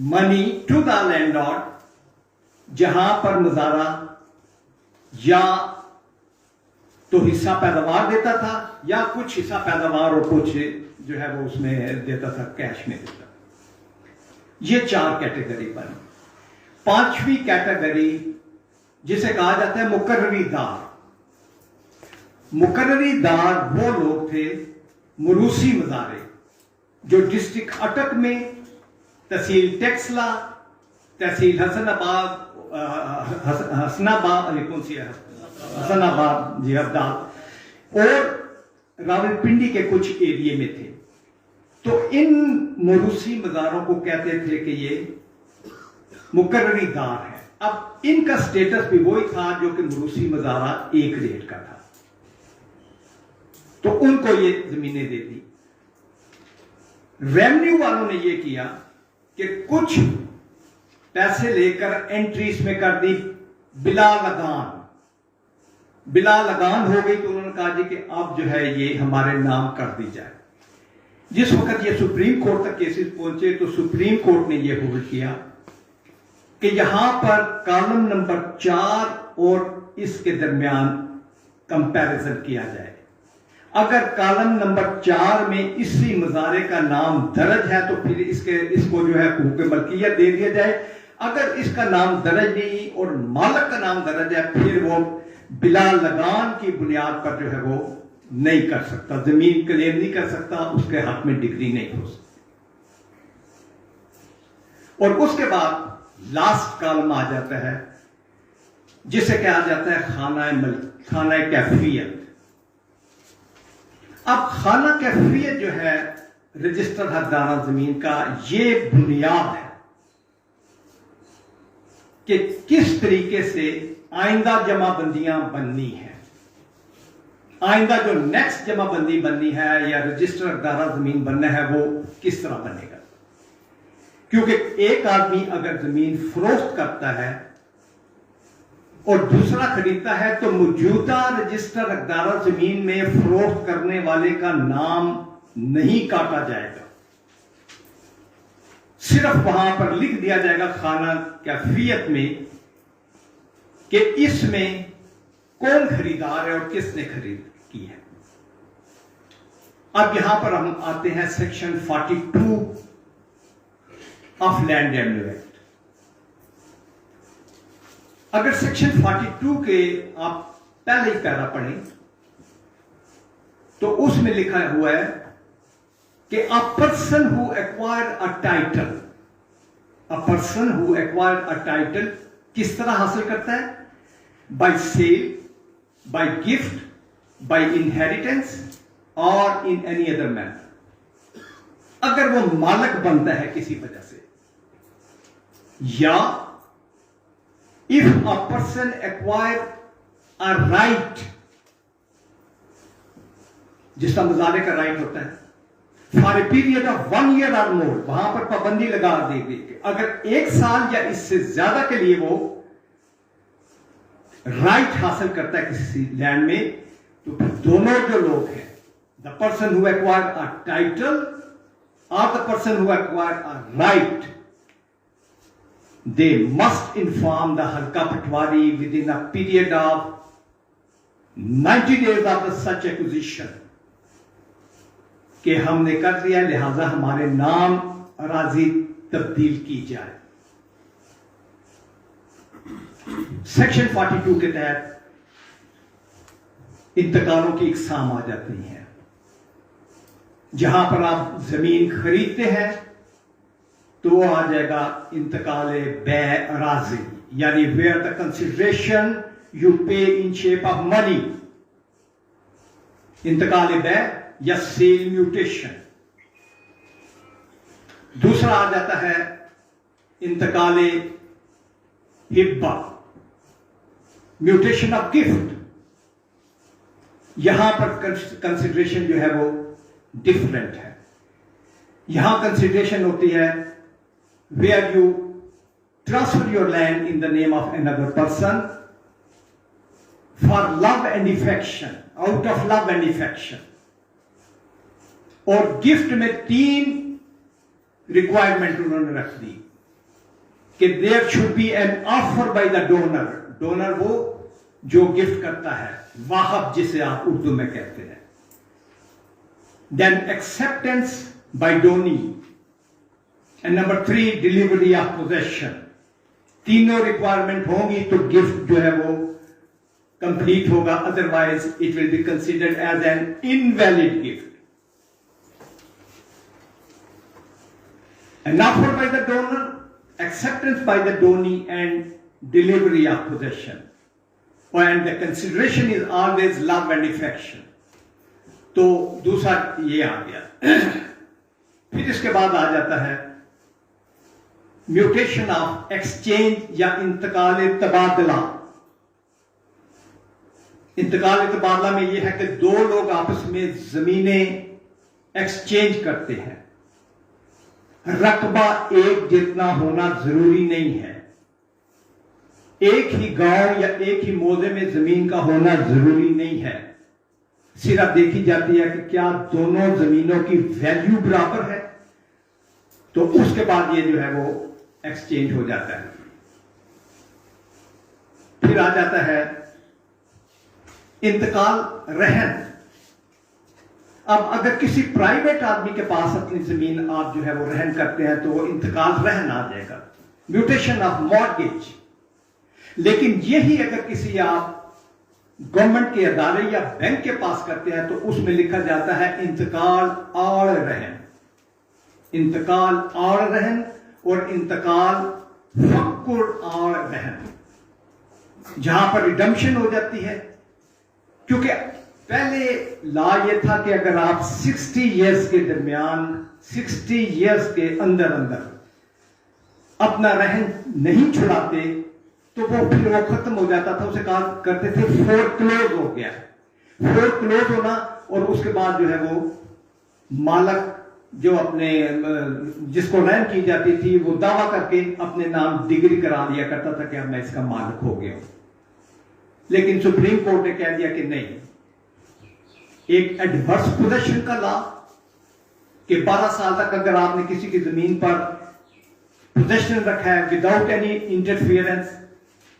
money to the landlord, जहां पर मजारा या तो हिस्सा पैदावार देता था या कुछ हिस्सा पैदावार और कुछ जो है वो उसमें देता था, कैश में देता। ये 4 कैटेगरी बनी। 5वीं कैटेगरी जिसे कहा जाता है मुकर्ररीदार। मुकर्ररीदार वो लोग थे मुरूसी मजारे जो डिस्ट्रिक्ट अटक में, तहसील टेक्सला, तहसील हसनाबाद, कौन सी है, हसनाबाद जी, हरदाल और रावलपिंडी के कुछ एरिए में थे। तो इन मुरूसी मजारों को कहते थे कि ये मुकर्ररीदार है। अब इनका स्टेटस भी वही था जो कि मुरूसी मजारा एक रेट का था, तो उनको ये जमीनें दे दी। रेवेन्यू वालों ने ये किया कि कुछ पैसे लेकर एंट्रीज में कर दी बिला लगान। बिला लगान हो गई तो उन्होंने कहा जी कि अब जो है ये हमारे नाम कर दी जाए। जिस वक्त ये सुप्रीम कोर्ट तक केसेस पहुंचे तो सुप्रीम कोर्ट ने ये होल्ड किया कि यहां पर कॉलम नंबर 4 और इसके दरमियान कंपैरिजन किया जाए। अगर कॉलम नंबर 4 में इसी मजारे का नाम दर्ज है तो फिर इसको जो है हुकूक मलकियत दे दिया जाए। अगर इसका नाम दर्ज नहीं और मालिक का नाम दर्ज है, फिर वो बिला लगान की बुनियाद पर जो है वो नहीं कर सकता, जमीन क्लेम नहीं कर सकता, उसके हक में डिग्री नहीं हो सकती। और उसके बाद लास्ट कॉलम आ जाता है जिसे कहा जाता है खाना कैफियत। अब खाना कैफियत जो है रजिस्टर्ड हकदारा जमीन का, ये बुनियाद है कि किस तरीके से आइंदा जमाबंदियां बननी है। आइंदा जो नेक्स्ट जमाबंदी बननी है या रजिस्टर्ड हकदारा जमीन बनना है वो किस तरह बनेगा। क्योंकि एक आदमी अगर जमीन फरोख्त करता है और दूसरा खरीदता है तो मौजूदा रजिस्टर हकदार जमीन में फरोख्त करने वाले का नाम नहीं काटा जाएगा, सिर्फ वहां पर लिख दिया जाएगा खाना कैफियत में कि इसमें कौन खरीदार है और किसने खरीद की है। अब यहां पर हम आते हैं section 42 of land revenue act. अगर सेक्शन 42 के आप पहले ही पैरा पढ़ें तो उसमें लिखा हुआ है कि a person who acquired a title, a person who acquired a title किस तरह हासिल करता है? By sale, by gift, by inheritance और इन एनी अदर मैनर। अगर वो मालिक बनता है किसी वजह से, या if a person acquire a right, जिसका मुजारे का राइट होता है, for a period of 1 year और मोर, वहां पर पाबंदी लगा दी गई, अगर 1 साल या इससे ज्यादा के लिए वो राइट हासिल करता है किसी लैंड में, तो फिर दोनों जो लोग हैं, the person who acquired a title और the person who acquired a right, they must inform the Halka Patwari within a period of 90 days after such acquisition कि हमने कर दिया, लिहाजा हमारे नाम अराजी तब्दील की जाए। सेक्शन 42 के तहत इंतकालों की इकसाम आ जाती हैं। जहां पर आप जमीन खरीदते हैं तो वो आ जाएगा इंतकाल बै अराजी, यानी वेयर द कंसिडरेशन यू पे इन शेप ऑफ मनी, इंतकाल बै या सेल म्यूटेशन। दूसरा आ जाता है इंतकाल हिब्बा, म्यूटेशन ऑफ गिफ्ट। यहां पर कंसिडरेशन जो है वो डिफरेंट है। यहां कंसिडरेशन होती है where you transfer your land in the name of another person for love and affection, out of love and affection। और गिफ्ट में 3 रिक्वायरमेंट उन्होंने रख दी कि there should be an offer by the donor, donor वो जो gift करता है, वाहब जिसे आप उर्दू में कहते हैं, then acceptance by donee, and number 3 delivery of possession. तीनों रिक्वायरमेंट होंगी तो गिफ्ट जो है वो कंप्लीट होगा, otherwise it will be considered as an invalid gift. An offer by the donor, acceptance by the donee, and delivery of possession. And the consideration is always love and affection. तो दूसरा ये आ गया। फिर इसके बाद आ जाता है म्यूटेशन ऑफ एक्सचेंज या इंतकाल तबादला। इंतकाल तबादला में यह है कि 2 लोग आपस में जमीनें एक्सचेंज करते हैं। रकबा एक जितना होना जरूरी नहीं है, एक ही गांव या एक ही मौजे में जमीन का होना जरूरी नहीं है। सिर्फ देखी जाती है कि क्या दोनों जमीनों की वैल्यू बराबर है, तो उसके बाद ये जो है वो एक्सचेंज हो जाता है। फिर आ जाता है इंतकाल रहन। अब अगर किसी प्राइवेट आदमी के पास अपनी जमीन आप जो है वो रहन करते हैं तो वो इंतकाल रहन आ जाएगा, म्यूटेशन ऑफ मॉर्गेज। लेकिन यही अगर किसी आप गवर्नमेंट के अदारे या बैंक के पास करते हैं तो उसमें लिखा जाता है इंतकाल और रहन, इंतकाल और रहन और इंतकाल फक्कुर और रहन, जहां पर रिडम्पशन हो जाती है। क्योंकि पहले लॉ ये था कि अगर आप 60 इयर्स के दरमियान, 60 इयर्स के अंदर अंदर अपना रहन नहीं छुड़ाते तो वो फिर वो खत्म हो जाता था, उसे कहा करते थे फोरक्लोज हो गया। फोरक्लोज होना और उसके बाद जो है वो मालक जो अपने जिसको रहन की जाती थी वो दावा करके अपने नाम डिग्री करा दिया करता था कि अब मैं इसका मालिक हो गया। लेकिन सुप्रीम कोर्ट ने कह दिया कि नहीं, एक एडवर्स पोजेशन का लॉ कि 12 साल तक अगर आपने किसी की जमीन पर पोजेशन रखा है विदाउट एनी इंटरफियरेंस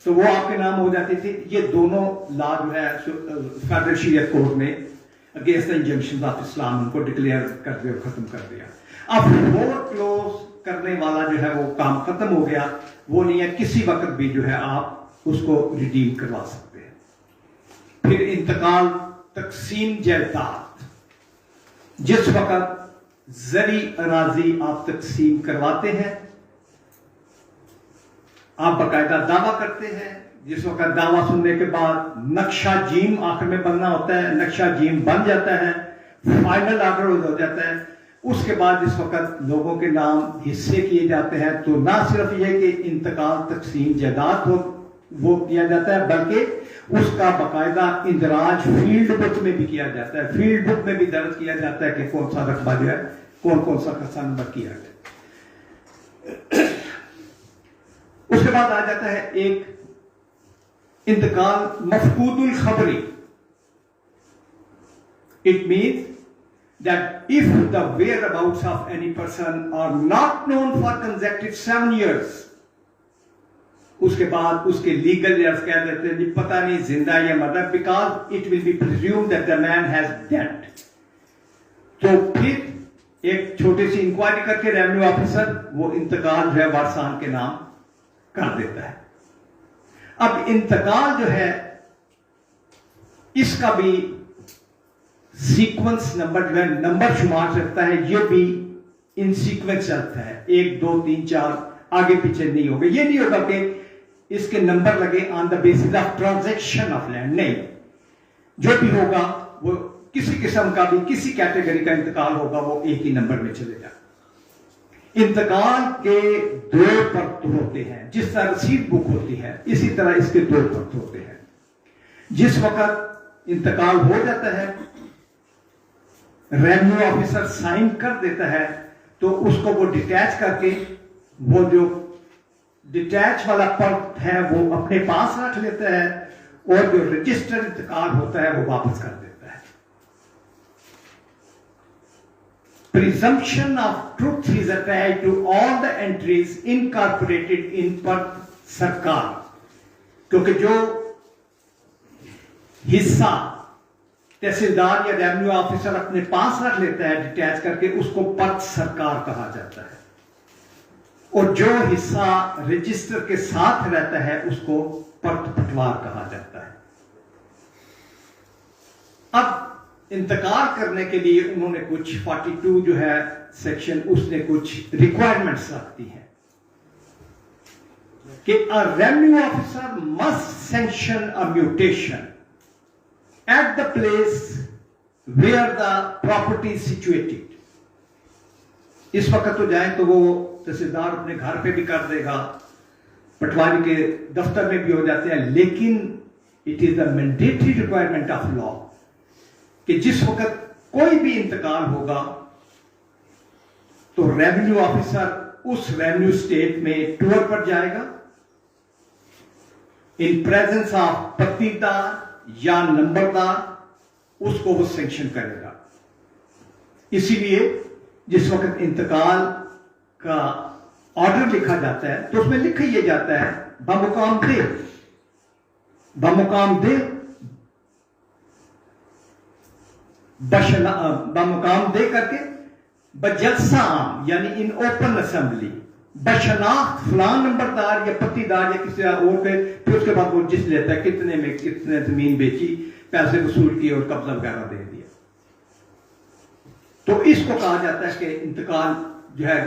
तो वो आपके नाम हो जाती थी। ये दोनों लॉ जो है फेडरल शरीयत कोर्ट ने against the injunction of Islam उनको डिक्लेयर कर दिया, खत्म कर दिया। अब फोरक्लोज करने वाला जो है वो काम खत्म हो गया, वो नहीं है, किसी वक्त भी जो है आप उसको रिडीम करवा सकते हैं। फिर इंतकाल, तकसीम जायदाद, जिस वक्त जरी अराजी आप तकसीम करवाते हैं, आप बाकायदा दावा करते हैं, जिस वक्त दावा सुनने के बाद नक्शा जीम आखिर में बनना होता है, नक्शा जीम बन जाता है, फाइनल ऑर्डर हो जाता है, उसके बाद जिस वक्त लोगों के नाम हिस्से किए जाते हैं तो ना सिर्फ यह कि इंतकाल तकसीम जायदाद हो वो किया जाता है, बल्कि उसका बाकायदा इंदराज फील्ड बुक में भी किया जाता है। फील्ड बुक में भी दर्ज किया जाता है कि कौन सा रकबा जो है, कौन कौन सा खर्चा नंबर किया गया। उसके बाद आ जाता है एक इंतकाल मफकूदुल खबरी। It means that if the whereabouts of any person are not known for consecutive 7 years, उसके बाद उसके लीगल यर्स कह देते हैं जी पता नहीं जिंदा या मरदा, because it will be presumed that the man has dead. तो फिर एक छोटी सी इंक्वायरी करके रेवेन्यू ऑफिसर वो इंतकाल जो है वारसान के नाम कर देता है। अब इंतकाल जो है इसका भी सीक्वेंस नंबर जो है नंबर शुमार रखता है, ये भी इन सीक्वेंस चलता है, 1 2 3 4 आगे पीछे नहीं होगा। ये नहीं होगा कि इसके नंबर लगे on the basis of transaction of land, नहीं, जो भी होगा वो किसी किस्म का भी किसी कैटेगरी का इंतकाल होगा वो एक ही नंबर में चलेगा। इंतकाल के 2 परत होते हैं, जिस तरह रसीद बुक होती है इसी तरह इसके 2 परत होते हैं। जिस वक्त इंतकाल हो जाता है रेवेन्यू ऑफिसर साइन कर देता है तो उसको वो डिटैच करके वो जो डिटैच वाला पर्ट है वो अपने पास रख लेता है और जो रजिस्टर इंतकाल होता है वो वापस कर देता है। Presumption of truth is attached to all the entries incorporated in part सरकार, क्योंकि जो हिस्सा तहसीलदार या रेवेन्यू ऑफिसर अपने पास रख लेता है डिटैच करके, उसको पर्त सरकार कहा जाता है, और जो हिस्सा रजिस्टर के साथ रहता है उसको पर्त पटवार कहा जाता है। अब इंतकाल करने के लिए उन्होंने कुछ 42 जो है सेक्शन उसने कुछ रिक्वायरमेंट्स रखती है कि a revenue officer must sanction a mutation at the place where the property is situated। इस वक्त तो जाए तो वो तहसीलदार अपने घर पे भी कर देगा, पटवारी के दफ्तर में भी हो जाते हैं, लेकिन it is the mandatory requirement of law कि जिस वक्त कोई भी इंतकाल होगा तो रेवेन्यू ऑफिसर उस रेवेन्यू स्टेट में टूर पर जाएगा इन प्रेजेंस ऑफ पत्तीदार या नंबरदार, उसको वो सैंक्शन करेगा। इसीलिए जिस वक्त इंतकाल का ऑर्डर लिखा जाता है तो उसमें लिखा यह जाता है बमुकाम दे, बमुकाम दे, बमुकाम दे करके बजलसा आम यानी इन ओपन असेंबली बशनाख्त फलान नंबरदार या पत्तीदार या किसी और के, फिर उसके बाद वो जिस लेता है कितने में कितने जमीन बेची, पैसे वसूल किए और कब्जा वगैरह दे दिया। तो इसको कहा जाता है कि इंतकाल जो है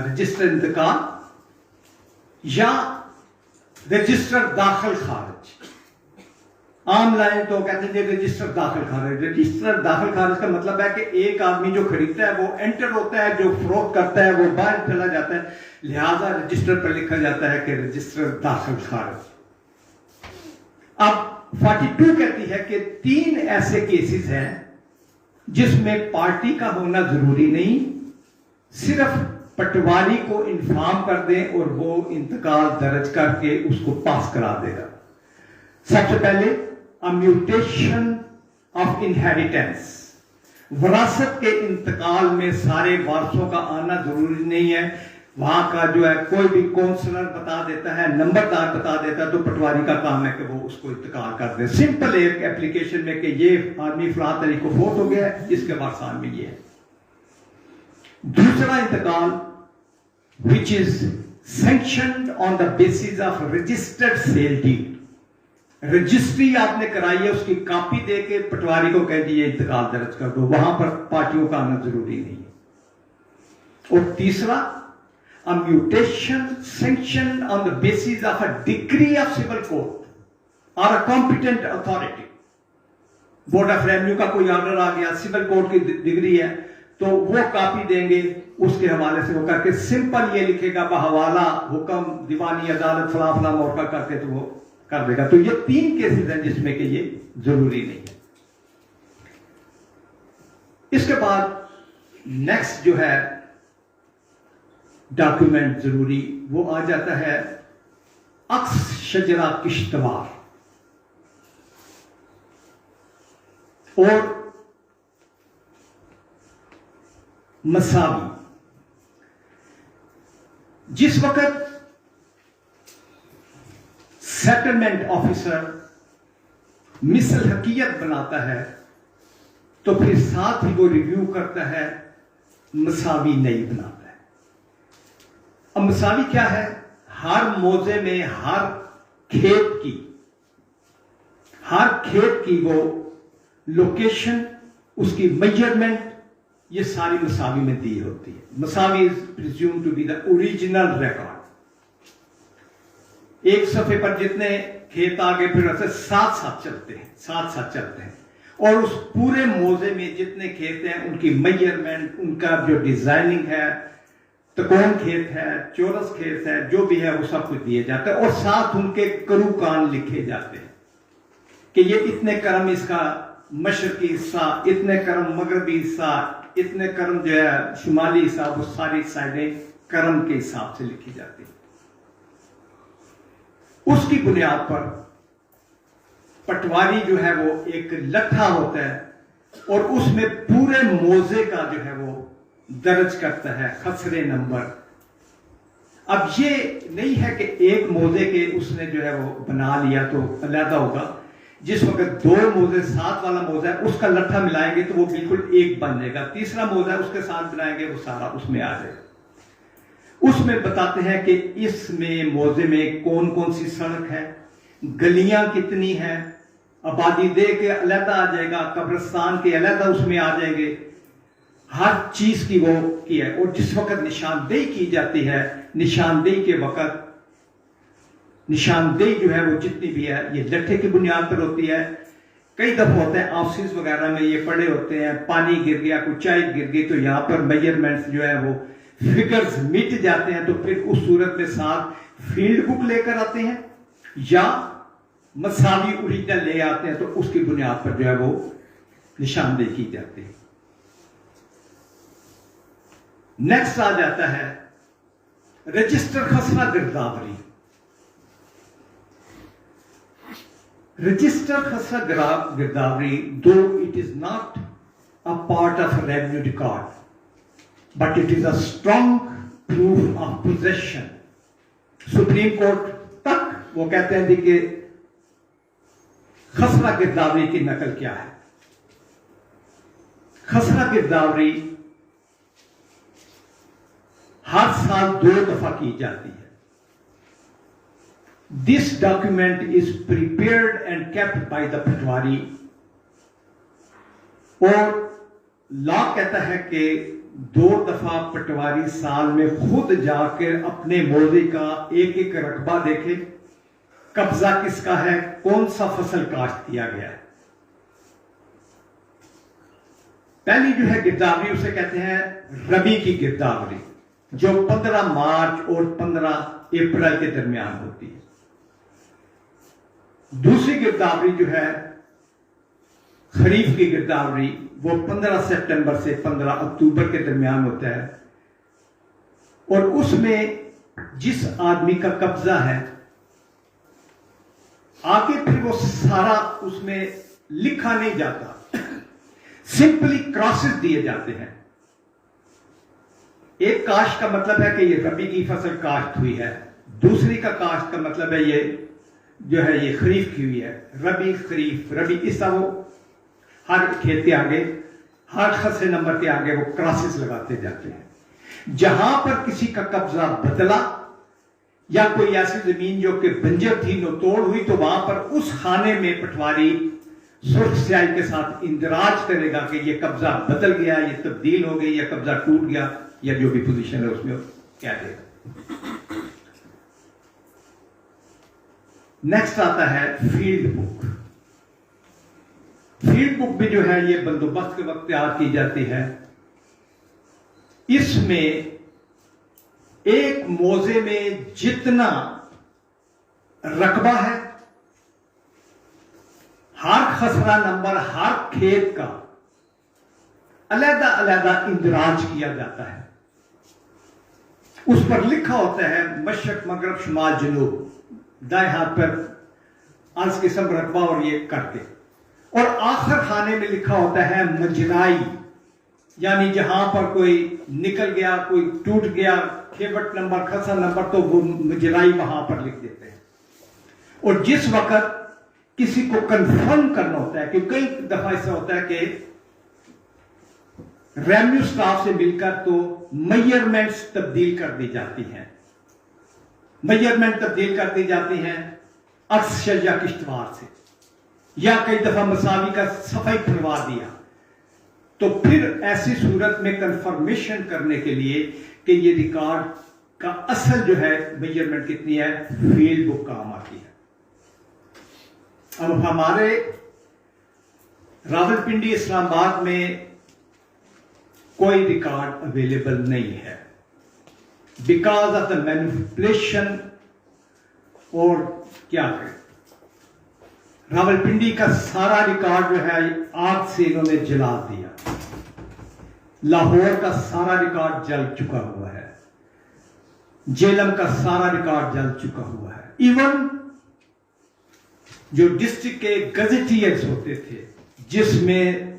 रजिस्टर इंतकाल या रजिस्टर दाखिल खारिज। आम लाइन तो कहते हैं रजिस्टर दाखिल खारिज। रजिस्टर दाखिल खारिज का मतलब है कि एक आदमी जो खरीदता है वो एंटर होता है, जो फरोख्त करता है वो बाहर चला जाता है, लिहाजा रजिस्टर पर लिखा जाता है कि रजिस्टर दाखिल खारिज। अब 42 कहती है कि 3 ऐसे केसेस हैं जिसमें पार्टी का होना जरूरी नहीं, सिर्फ पटवारी को इन्फॉर्म कर दें और वो इंतकाल दर्ज करके उसको पास करा देगा। सबसे पहले म्यूटेशन ऑफ इनहेरिटेंस, विरासत के इंतकाल में सारे वारसों का आना जरूरी नहीं है। वहां का जो है कोई भी काउंसलर बता देता है, नंबरदार बता देता है, तो पटवारी का काम है कि वो उसको इंतकाल कर दे। सिंपल एक एप्लीकेशन में कि ये आदमी फलां तारीख को फोट हो गया है, इसके वारसान में ये है। दूसरा इंतकाल which is sanctioned on the basis of registered sale deed, registry आपने कराई है, उसकी कॉपी दे के पटवारी को कह दिए इंतकाल दर्ज कर दो, वहां पर पार्टियों का आना जरूरी नहीं है। और तीसरा mutation sanction on the basis of a degree of civil court और a competent authority. Board of revenue का कोई ऑर्डर आ गया, सिविल कोर्ट की डिग्री है, तो वो कॉपी देंगे, उसके हवाले से वो करके सिंपल ये लिखेगा बहवाला हुक्म दीवानी अदालत फला फला मौका करके तो वो कर देगा। तो ये 3 केसेस हैं जिसमें कि ये जरूरी नहीं है। इसके बाद नेक्स्ट जो है डॉक्यूमेंट जरूरी वो आ जाता है अक्स शजरा किश्तवार और मसावी। जिस वक्त सेटलमेंट ऑफिसर मिसल हकीकत बनाता है तो फिर साथ ही वो रिव्यू करता है, मसावी नहीं बनाता है। अब मसावी क्या है? हर मौजे में हर खेत की वो लोकेशन, उसकी मेजरमेंट, ये सारी मसावी में दी होती है। मसावी is presume to be the original record. एक सफे पर जितने खेत आगे फिर ऐसे साथ साथ चलते हैं और उस पूरे मौजे में जितने खेत हैं उनकी मेजरमेंट, उनका जो डिजाइनिंग है, त्रिकोण खेत है, चौरस खेत है, जो भी है वो सब कुछ दिए जाते हैं और साथ उनके करूकान लिखे जाते हैं कि ये इतने करम इसका मशरकी हिस्सा, इतने करम मगरबी हिस्सा, इतने करम जो है शुमाली हिस्सा, वो सारी साइडें करम के हिसाब से लिखी जाती है। उसकी बुनियाद पर पटवारी जो है वो एक लट्ठा होता है और उसमें पूरे मौजे का जो है वो दर्ज करता है खसरे नंबर। अब ये नहीं है कि एक मौजे के उसने जो है वो बना लिया तो अलहदा होगा। जिस वक्त 2 मौजे साथ वाला मौजा है उसका लट्ठा मिलाएंगे तो वो बिल्कुल एक बन जाएगा। तीसरा मौजा है उसके साथ बनाएंगे वो सारा उसमें आ जाएगा। उसमें बताते हैं कि इसमें मौजे में कौन कौन सी सड़क है, गलियां कितनी हैं, आबादी दे के अलहदा आ जाएगा, कब्रिस्तान के अलहदा उसमें आ जाएंगे, हर चीज की वो की है। और जिस वक्त निशानदेही की जाती है, निशानदेही के वक्त निशानदेही जो है वो जितनी भी है ये लट्ठे की बुनियाद पर होती है। कई दफा होता है ऑफिस वगैरह में ये पड़े होते हैं, पानी गिर गया, कुछ चाय गिर गई, तो यहां पर मेजरमेंट्स जो है वो फिगर्स मिट जाते हैं, तो फिर उस सूरत में साथ फील्ड बुक लेकर आते हैं या मसावी ओरिजिनल ले आते हैं, तो उसकी बुनियाद पर जो है वो निशानदेही की जाती है। नेक्स्ट आ जाता है रजिस्टर खसरा गिरदावरी। रजिस्टर खसरा गिरदावरी, दो it is not a part of revenue record but it is a strong proof of possession। Supreme court तक वो कहते हैं कि खसरा गिरदावरी की नकल क्या है। खसरा गिरदावरी हर साल 2 दफा की जाती है। This document is prepared and kept by the patwari. और लॉ कहता है कि 2 दफा पटवारी साल में खुद जाकर अपने मौजे का एक एक रकबा देखे, कब्जा किसका है, कौन सा फसल काश्त किया गया है। पहली जो है गिरदावरी उसे कहते हैं रबी की गिरदावरी, जो 15 मार्च और 15 अप्रैल के दरमियान होती है। दूसरी गिरदावरी जो है खरीफ की गिरदावरी, वो 15 सितंबर से 15 अक्टूबर के दरमियान होता है। और उसमें जिस आदमी का कब्जा है आगे फिर वो सारा उसमें लिखा नहीं जाता, सिंपली क्रॉसेस दिए जाते हैं। एक काश्त का मतलब है कि ये रबी की फसल काश्त हुई है, दूसरी का काश्त का मतलब है ये जो है ये खरीफ की हुई है, रबी खरीफ रबी, इस तरह वो हर खेत के आगे हर खसे नंबर के आगे वो क्रॉसेस लगाते जाते हैं। जहां पर किसी का कब्जा बदला या कोई ऐसी जमीन जो कि बंजर थी नतोड़ हुई, तो वहां पर उस खाने में पटवारी सुर्ख स्याही के साथ इंदराज करेगा कि ये कब्जा बदल गया, ये तब्दील हो गई, या कब्जा टूट गया, या जो भी पोजीशन है उसमें क्या देगा। नेक्स्ट आता है फील्ड बुक। फील्ड बुक भी जो है ये बंदोबस्त के वक्त तैयार की जाती है। इसमें एक मौजे में जितना रकबा है, हर खसरा नंबर हर खेत का अलग अलग इंदराज किया जाता है। उस पर लिखा होता है मशरक मगरब शुमाल जनूब, दाएं हाथ पर अर्ज किस्म रकबा और ये करके, और आखिर खाने में लिखा होता है मजराई, यानी जहां पर कोई निकल गया, कोई टूट गया, खेवट नंबर खसा नंबर, तो वो मजराई वहां पर लिख देते हैं। और जिस वक्त किसी को कंफर्म करना होता है, कि कई दफा ऐसा होता है कि रेवेन्यू स्टाफ से मिलकर तो मेजरमेंट्स तब्दील कर दी जाती हैं, मेजरमेंट तब्दील कर दी जाती हैं अक्सर या किश्तवार से, या कई दफा मसावी का सफाई खुलवा दिया। तो फिर ऐसी सूरत में कंफर्मेशन करने के लिए कि ये रिकॉर्ड का असल जो है मेजरमेंट कितनी है, फील्ड बुक काम आती है। अब हमारे रावलपिंडी इस्लामाबाद में कोई रिकॉर्ड अवेलेबल नहीं है बिकॉज ऑफ द मैनिपुलेशन, और क्या करें, रावलपिंडी का सारा रिकॉर्ड जो है आग से इन्होंने जला दिया। लाहौर का सारा रिकॉर्ड जल चुका हुआ है, जेलम का सारा रिकॉर्ड जल चुका हुआ है। इवन जो डिस्ट्रिक्ट के गजेटियर्स होते थे, जिसमें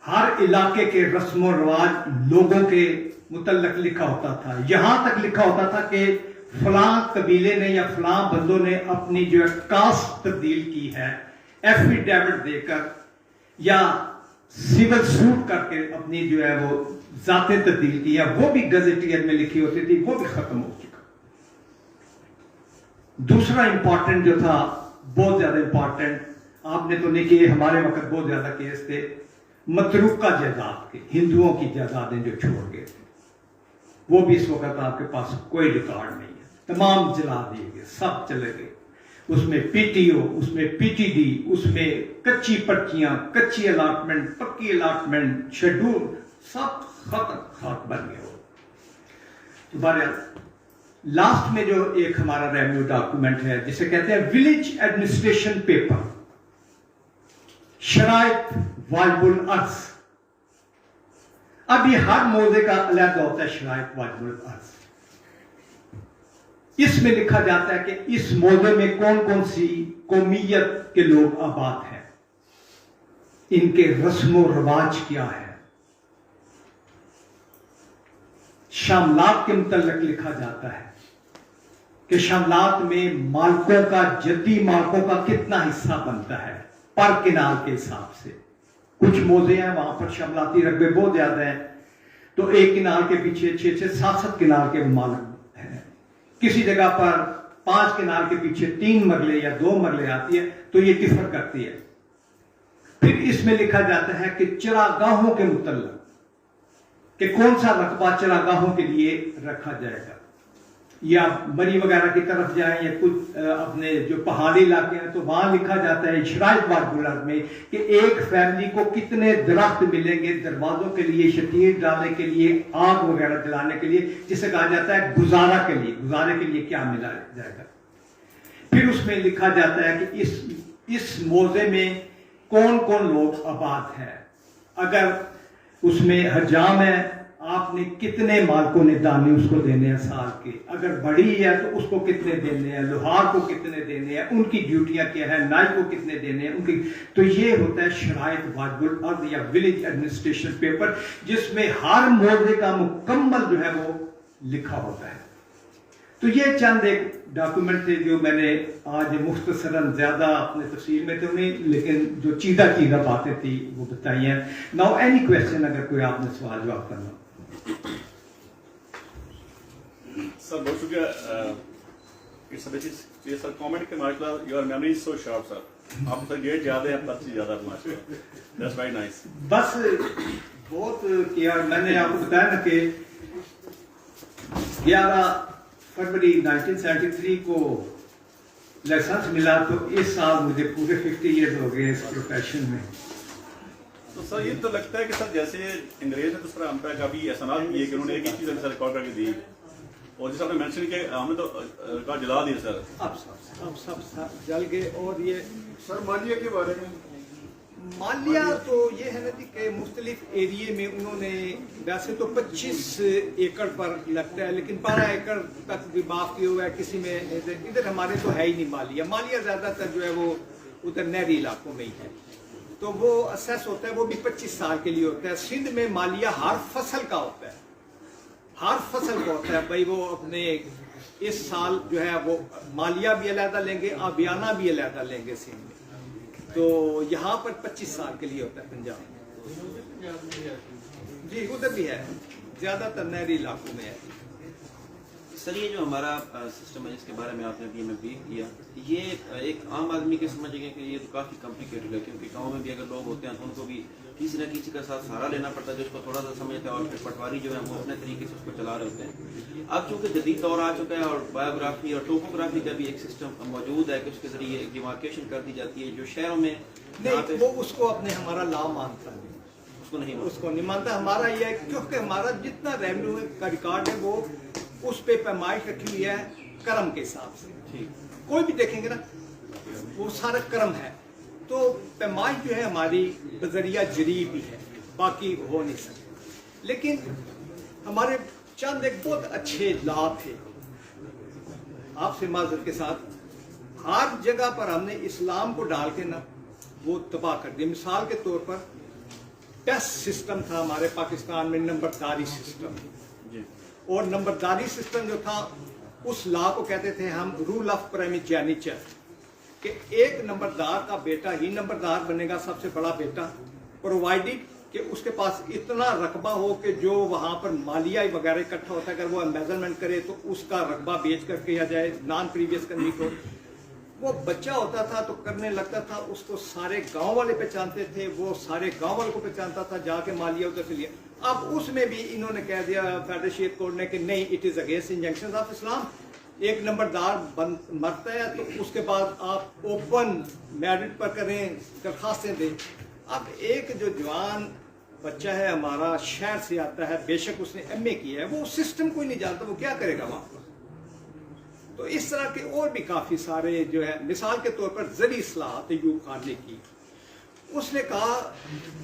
हर इलाके के रस्मों रिवाज लोगों के मुतल्लक लिखा होता था, यहां तक लिखा होता था कि फलां कबीले ने या फलां बंदों ने अपनी जो है कास्ट तब्दील की है, एफिडेविट देकर या सिविल सूट करके अपनी जो है वो जाते तब्दील की है, वो भी गजेटियर में लिखी होती थी, वो भी खत्म हो चुका। दूसरा इंपॉर्टेंट जो था, बहुत ज्यादा इंपॉर्टेंट, आपने तो नहीं किए, हमारे वक्त बहुत ज्यादा केस थे मतरूका जायदाद के, हिंदुओं की जायदादें जो छोड़ गए थे, वो भी इस वक्त आपके पास कोई रिकॉर्ड नहीं है, तमाम जला दिए गए, सब चले गए। उसमें पीटीओ, उसमें पीटीडी, उसमें कच्ची पर्चियां, कच्ची अलॉटमेंट, पक्की अलॉटमेंट, शेड्यूल, सब खत्म खाक बन गया। तो बहरहाल लास्ट में जो एक हमारा रेवेन्यू डॉक्यूमेंट है जिसे कहते हैं विलेज एडमिनिस्ट्रेशन पेपर, शराइत वाजिबुल अर्ज। अब ये हर मौजे का अलग होता है शराइत वाजिबुल अर्ज। इसमें लिखा जाता है कि इस मौजे में कौन कौन सी कौमियत के लोग आबाद हैं, इनके रस्मो रिवाज क्या है, शामलात के मुतल्लिक लिखा जाता है कि शामलात में मालकों का, जद्दी मालकों का कितना हिस्सा बनता है पर किनाल के हिसाब से। कुछ मौजे हैं वहां पर शामलाती रकबे बहुत ज्यादा हैं, तो एक किनाल के पीछे 6-6, 7-7 किनाल के मालिक हैं। किसी जगह पर 5 किनाल के पीछे 3 मरले या 2 मरले आती है, तो ये डिफर करती है। फिर इसमें लिखा जाता है कि चरागाहों के मुतल्लिक कि कौन सा रकबा चरागाहों के लिए रखा जाएगा, या मरी वगैरह की तरफ जाए या कुछ अपने जो पहाड़ी इलाके हैं, तो वहां लिखा जाता है शराइत वाजिबुल अर्ज में कि एक फैमिली को कितने दरख्त मिलेंगे दरवाजों के लिए, शतीर डालने के लिए, आग वगैरह जलाने के लिए, जिसे कहा जाता है गुजारा के लिए, गुजारे के लिए क्या मिला जाएगा। फिर उसमें लिखा जाता है कि इस मौजे में कौन कौन लोग आबाद है। अगर उसमें हजाम है, आपने कितने मालकों ने दाने उसको देने हैं साल के, अगर बड़ी है तो उसको कितने देने हैं, लोहार को कितने देने हैं, उनकी ड्यूटियां क्या है, नाई को कितने देने हैं उनकी। तो ये होता है शराइत वाजिबुल अर्द या विलेज एडमिनिस्ट्रेशन पेपर, जिसमें हर मोहल्ले का मुकम्मल जो है वो लिखा होता है। तो ये चंद एक डॉक्यूमेंट थे जो मैंने आज मुख्तसरन ज्यादा अपने तफसील में तो नहीं, लेकिन जो चीज़ा बातें थी वो बताई हैं। नाउ एनी क्वेश्चन, अगर कोई आपने सवाल जवाब करना। सर बहुत शुक्रिया। इट्स अ बेसिस ये सर कमेंट के माशाल्लाह your memory is so sharp sir. आप सर डेट याद है आपका से ज्यादा माशाल्लाह, दैट्स वेरी नाइस। बस बहुत किया मैंने, आपको बताया ना कि 11 फरवरी 1973 को लाइसेंस मिला, तो इस साल मुझे पूरे 50 ईयर्स हो गए इस प्रोफेशन में। तो सर ये तो लगता है कि सर जैसे अंग्रेज ने तो सर हम पे कभी ऐसा ना किए कि उन्होंने एक ही चीज सर रिकॉर्ड करके दी, और जैसे आपने मेंशन किया हमने तो रिकॉर्ड जला दिया सर। अब सब जल गए। और ये सर मालिया के बारे में, मालिया तो ये है ना जी कि मुख्तलिफ एरिए में उन्होंने, वैसे तो 25 एकड़ पर लगता है, लेकिन 12 एकड़ तक भी माफ किया हुआ है किसी में। इधर हमारे तो है ही नहीं मालिया। मालिया ज्यादातर जो है वो उधर नहरी इलाकों में ही है, तो वो असेस होता है, वो भी 25 साल के लिए होता है। सिंध में मालिया हर फसल का होता है, हर फसल का होता है भाई। वो अपने इस साल जो है वो मालिया भी अलहदा लेंगे, आबियाना भी अलहदा लेंगे सिंध में। तो यहाँ पर 25 साल के लिए होता है पंजाब जी, उधर भी है, ज्यादातर नहरी इलाकों में है। सर ये जो हमारा सिस्टम है जिसके बारे में आपने अभी हमें ब्रीफ किया, ये एक आम आदमी के समझेंगे कि ये तो काफ़ी कॉम्प्लिकेटेड है, क्योंकि गांव में भी अगर लोग होते हैं तो उनको भी किसी न किसी का साथ सहारा लेना पड़ता है जो उसको थोड़ा सा समझता है, और फिर पटवारी जो है वो अपने तरीके से उसको चला रहे होते हैं। अब चूंकि जदीद दौर आ चुका है और बायोग्राफी और टोपोग्राफी का भी एक सिस्टम मौजूद है कि उसके जरिए एक डिमार्केशन कर दी जाती है, जो शहरों में नहीं, वो उसको अपने हमारा लॉ मानता है, उसको नहीं मानता। हमारा ये है क्योंकि हमारा जितना रेवेन्यू का रिकॉर्ड है वो उस पे पैमाइश रखी हुई है कर्म के हिसाब से। ठीक, कोई भी देखेंगे ना वो सारा कर्म है, तो पैमाइश जो है हमारी बजरिया जरी भी है, बाकी हो नहीं सकता। लेकिन हमारे चंद एक बहुत अच्छे लाभ थे आपसे माजरत के साथ। हर जगह पर हमने इस्लाम को डाल के ना वो तबाह कर दिया। मिसाल के तौर पर टेस्ट सिस्टम था हमारे पाकिस्तान में, नंबरदारी सिस्टम, और नंबरदारी सिस्टम जो था उस लॉ को कहते थे हम रूल ऑफ प्राइमिजेनिचर, कि एक नंबरदार का बेटा ही नंबरदार बनेगा, सबसे बड़ा बेटा, प्रोवाइडेड कि उसके पास इतना रकबा हो कि जो वहां पर मालिया वगैरह इकट्ठा होता है अगर वो मेजरमेंट करे तो उसका रकबा बेच कर किया जाए, नॉन प्रीवियस करने को। वो बच्चा होता था तो करने लगता था, उसको सारे गांव वाले पहचानते थे, वो सारे गांव वाले को पहचानता था, जाके मालिया उधर से लिया। अब उसमें भी इन्होंने कह दिया फेडरेशन कोर्ट ने कि नहीं, it is against injunctions of Islam. एक नंबरदार मरता है तो उसके बाद आप ओपन मेरिट पर करें, दरखास्तें दें। अब एक जो जवान बच्चा है हमारा, शहर से आता है, बेशक उसने MA किया है, वो सिस्टम कोई नहीं जानता, वो क्या करेगा वहां पर। तो इस तरह के और भी काफी सारे जो है, मिसाल के तौर पर जरी इस्लाहत अयूब खान ने की। उसने कहा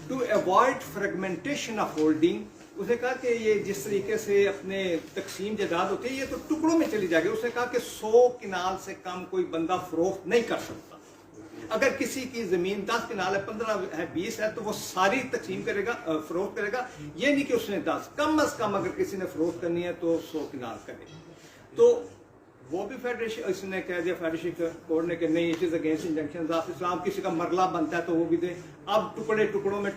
to avoid fragmentation of holding, उसने कहा कि ये जिस तरीके से अपने तकसीम जायदाद होती है ये तो टुकड़ों में चली जाएगी। उसने कहा कि 100 किनाल से कम कोई बंदा फरोख्त नहीं कर सकता। अगर किसी की जमीन 10 किनाल है, 15 है, 20 है, तो वो सारी तकसीम करेगा, फरोख्त करेगा। ये नहीं कि उसने 10, कम अज कम अगर किसी ने फरोख्त करनी है तो 100 किनाल करे। तो वो भी फेडरेशन, इसने कह दिया फेडरेशन कोर्ट ने कि नहीं, it is against injunctions of Islam. किसी का मरला बनता है तो वो भी दे। अब टुकड़ों में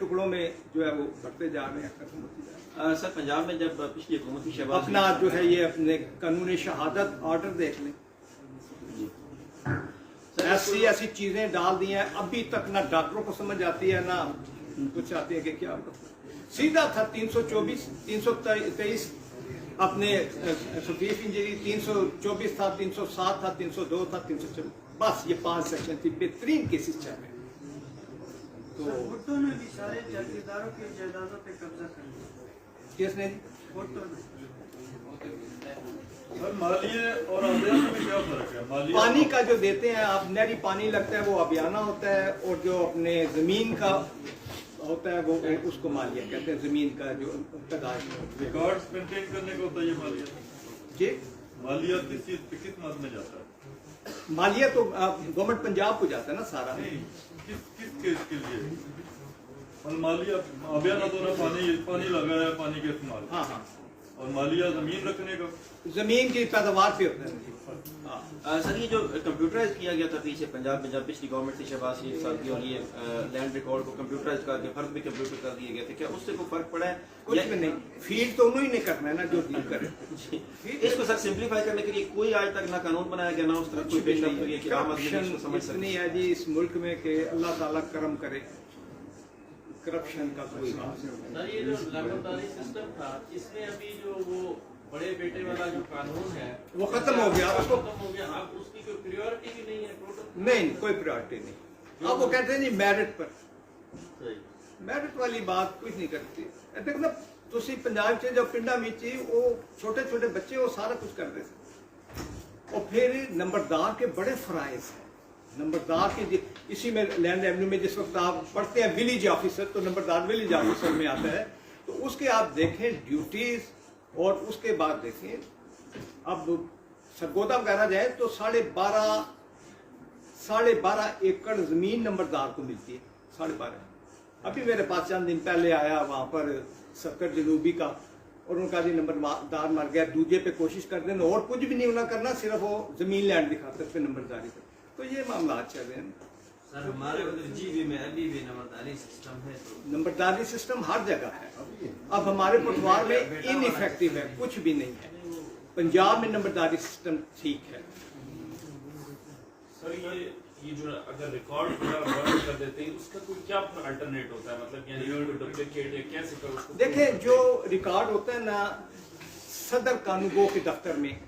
जो है वो बढ़ते जा रहे हैं, खत्म होती जा रहे हैं। सर पंजाब में जब पिछली हुकूमत की शहबाज अपना जो है ये अपने कानूनी शहादत ऑर्डर देख लें, ऐसी चीजें डाल दी हैं, अभी तक ना डॉक्टरों को समझ आती है ना कुछ आती है कि क्या सीधा था। 324, 323 अपने खफीफ इंजरी, 324 था, 307 था, 302 था, 324, बस ये 5 सेक्शन थी। बेहतरीन केसेस चल रहे। तो भुट्टो ने भी सारे जागीरदारों की जायदादों पे कब्जा कर लिया। किसने? भुट्टो ने। सर मालिया और अबियाना में क्या फर्क है? मालिया पानी का जो देते हैं आप, नहरी पानी लगता है वो अबियाना होता है, और जो अपने जमीन का होता है वो उसको मालिया कहते हैं, जमीन का जो तगाश रिकॉर्ड्स मेंटेन करने का होता है ये मालिया। जी। मालिया किस चीज पे किस मद में जाता है? मालिया तो गवर्नमेंट पंजाब को जाता है ना सारा। नहीं, किस किस केस के लिए? और मालिया अभियान तो ना पानी लगा है, पानी के इस्तेमाल। हाँ हाँ। और मालिया जमीन रखने का। जमीन की पैदावार पे होता है। हाँ। सर ये जो कंप्यूटराइज किया गया था पीछे पंजाब में, जब पिछली गवर्नमेंट थी शहबाज शरीफ साहब की, और ये लैंड रिकॉर्ड को कंप्यूटराइज करके फर्क भी कंप्यूटर कर दिए गए थे, क्या उससे कोई फर्क पड़ा है? कुछ भी नहीं, फील्ड तो उन्होंने नहीं करना है ना जो डील करे। इसको सर सिंप्लीफाई करने के लिए कोई आज तक ना कानून बनाया गया, ना उस तरह कोई पेशरफ्त हुई है कि आम आदमी इसको समझ सके। इतनी है जी इस मुल्क में कि अल्लाह ताला करम करे, करप्शन का कोई सर ये जो लगातारी सिस्टम था, इसमें अभी जो वो बड़े बेटे वाला जो कानून है वो खत्म हो गया, उसको खत्म हो गया। अब उसकी कोई प्रायोरिटी भी नहीं है टोटल। नहीं, कोई प्रायोरिटी नहीं। अब वो कहते हैं जी मेरिट पर, सही। मेरिट वाली बात कुछ नहीं करती। देखो ना तुसी पंजाब च जब पिंडा में वो छोटे छोटे बच्चे वो सारा कुछ करते थे, और फिर नंबरदार के बड़े फराइज हैं। नंबरदार के इसी में लैंड रेवेन्यू में जिस वक्त आप पढ़ते हैं विलेज ऑफिसर, तो नंबरदार विलेज ऑफिसर में आता है, तो उसके आप देखें ड्यूटीज, और उसके बाद देखें अब सरगोदा वगैरह जाए तो 12.5 एकड़ जमीन नंबरदार को मिलती है। 12.5। अभी मेरे पास चंद दिन पहले आया वहां पर सर्कट जनूबी का, और उनका भी नंबरदार मर गया, दूजे पे कोशिश कर देना और कुछ भी नहीं होना करना, सिर्फ वो जमीन लैंड दिखाते थे नंबरदारी पर। तो ये मामला चल रहे हैं सर। हमारे जीबी में अभी भी नंबरदारी सिस्टम है, तो नंबरदारी सिस्टम हर जगह है। अब हमारे पटवार में इनइफेक्टिव है, कुछ भी नहीं है। पंजाब में नंबरदारी सिस्टम ठीक है। सर ये जो अगर रिकॉर्ड पूरा बर्न कर देते हैं, उसका कोई क्या अल्टरनेट होता है? मतलब यानी डुप्लीकेट या कैसे कर उसको? देखें जो रिकॉर्ड होता है ना सदर कानूनगो के दफ्तर में,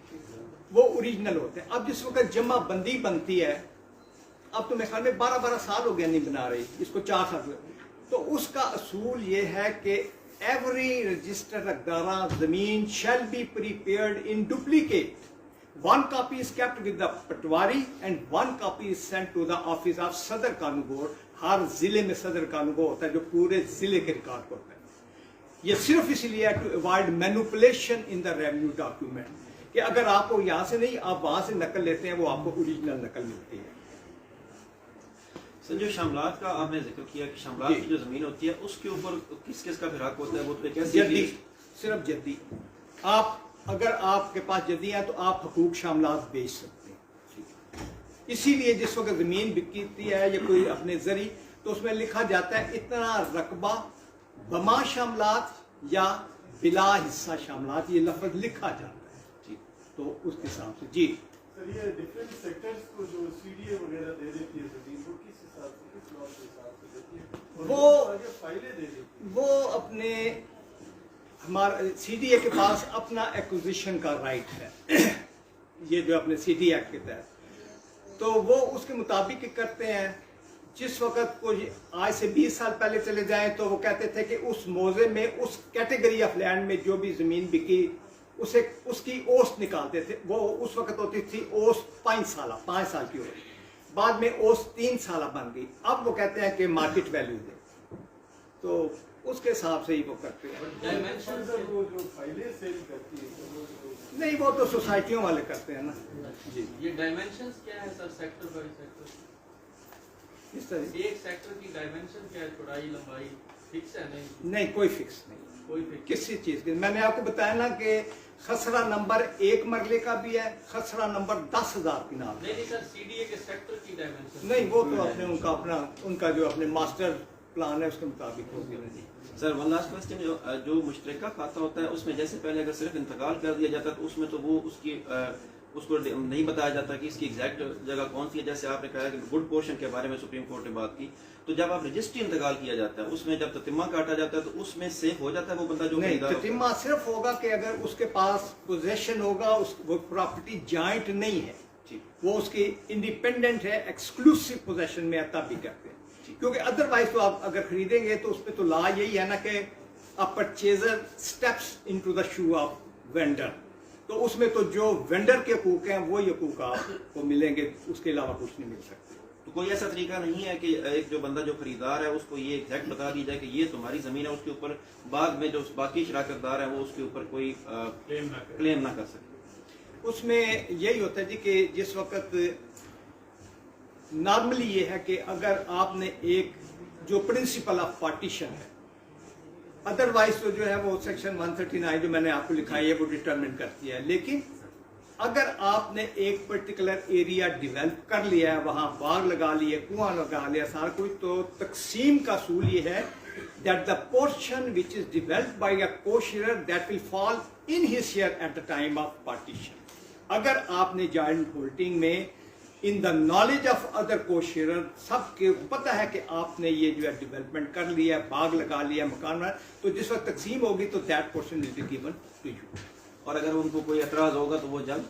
वो ओरिजिनल होते हैं। अब जिस वक्त जमाबंदी बनती है, अब तो मेरे ख्याल में 12 साल हो गया नहीं बना रही इसको, 4 साल हुए, तो उसका असूल ये है कि एवरी रजिस्टर्ड अकदारा जमीन shall be prepared in duplicate. 1 copy is kept with the Patwari and 1 copy is sent to the office of सदर कानूनगो। हर जिले में सदर कानूनगो होता है जो पूरे जिले के रिकॉर्ड होता है। ये सिर्फ इसलिए है to avoid manipulation in the revenue document, कि अगर आपको यहाँ से नहीं आप वहां से नकल लेते हैं, वो आपको ओरिजिनल नकल मिलती है। सर जो शामलात का आपने जिक्र किया कि शामलात की जो जमीन होती है उसके ऊपर किस किस का फिर हक होता है? वो तो कैसे? जद्दी, सिर्फ जद्दी। आप अगर आपके पास जद्दी है तो आप हकूक शामलात बेच सकते हैं। इसीलिए जिस वक्त जमीन बिकती है या कोई अपने जरी, तो उसमें लिखा जाता है इतना रकबा बमा शामलात या बिला हिस्सा शामलात, ये लफ्ज लिखा जाता है। तो उसके हिसाब से जी सर ये डिफरेंट सेक्टर्स को जो सीडीए वगैरह दे देती है जमीन, वो किस हिसाब से, किस लॉ के हिसाब से देती है? वो फाइलें दे देती है। वो अपने हमारा सीडीए के पास अपना एक्विजिशन का राइट है ये जो अपने सीडी एक्ट के तहत, तो वो उसके मुताबिक करते हैं। जिस वक्त को आज से 20 साल पहले चले जाएं तो वो कहते थे कि उस मौजे में उस कैटेगरी ऑफ लैंड में जो भी जमीन बिकी उसे उसकी ओस्ट निकालते थे। वो उस वक्त होती थी ओस्ट 5 साल की होती, बाद में ओस्ट 3 साल बन गई। अब वो कहते हैं कि मार्केट वैल्यू दे, तो उसके हिसाब से ही वो करते हैं। डायमेंशन वो जो फाइलें सेल करती है नहीं, वो तो सोसाइटियों वाले करते हैं ना जी। ये डायमेंशंस क्या है सर, सेक्टर बाय सेक्टर? इस तरह एक सेक्टर की डायमेंशन क्या है, चौड़ाई लंबाई फिक्स है? नहीं, कोई फिक्स नहीं, कोई फिक्स किसी चीज की। मैंने आपको बताया ना कि खसरा नंबर 1 मरले का भी है, खसरा नंबर 10,000 की नाम नहीं सर, सीडीए के सेक्टर की डायमेंशन नहीं, वो तो अपने उनका जो अपने मास्टर प्लान है उसके मुताबिक होगी नहीं। सर वन लास्ट क्वेश्चन, जो मुश्तरका खाता होता है उसमें जैसे पहले अगर सिर्फ इंतकाल कर दिया जाता तो उसमें तो वो उसको नहीं बताया जाता कि इसकी एग्जैक्ट जगह कौन सी है। जैसे आपने कहा कि गुड पोर्शन के बारे में सुप्रीम कोर्ट ने बात की, तो जब आप रजिस्ट्री इंतकाल किया जाता है उसमें जब ततिम्मा काटा जाता है तो उसमें सेफ हो जाता है वो बंदा जो नहीं, खरीदार ततिम्मा सिर्फ होगा कि अगर उसके पास पोजेशन होगा, वो प्रॉपर्टी जॉइंट नहीं है, वो उसकी इंडिपेंडेंट है, एक्सक्लूसिव पोजेशन में तब भी करते हैं। क्योंकि अदरवाइज तो आप अगर खरीदेंगे तो उसमें तो लॉ यही है ना कि a purchaser steps into the shoe of vendor, तो उसमें तो जो वेंडर के हकूक हैं वो हकूक आपको मिलेंगे, उसके अलावा कुछ नहीं मिल सकते। तो कोई ऐसा तरीका नहीं है कि एक जो बंदा जो खरीदार है उसको ये एग्जैक्ट बता दी जाए कि ये तुम्हारी जमीन है, उसके ऊपर बाद में जो बाकी शराकतदार है वो उसके ऊपर कोई क्लेम ना कर सके? उसमें यही होता है जी कि जिस वक्त नॉर्मली ये है कि अगर आपने एक जो प्रिंसिपल ऑफ पार्टीशन है, अदरवाइज तो जो है वो सेक्शन 139 जो मैंने आपको लिखा है वो डिटरमिन करती है, लेकिन अगर आपने एक पर्टिकुलर एरिया डेवलप कर लिया है, वहां बाग लगा लिए, कुआं लगा लिया, सारा कुछ, तो तकसीम का असूल ये है that the portion which is developed by a co-sharer that will fall in his share at the time of partition. अगर आपने जॉइंट होल्डिंग में in the knowledge of other co-share सबके पता है कि आपने ये जो है डेवलपमेंट कर लिया, बाग लगा लिया, मकान बना, तो जिस वक्त तकसीम होगी तो that portion will be given to you. और अगर उनको कोई एतराज होगा तो वो जल्द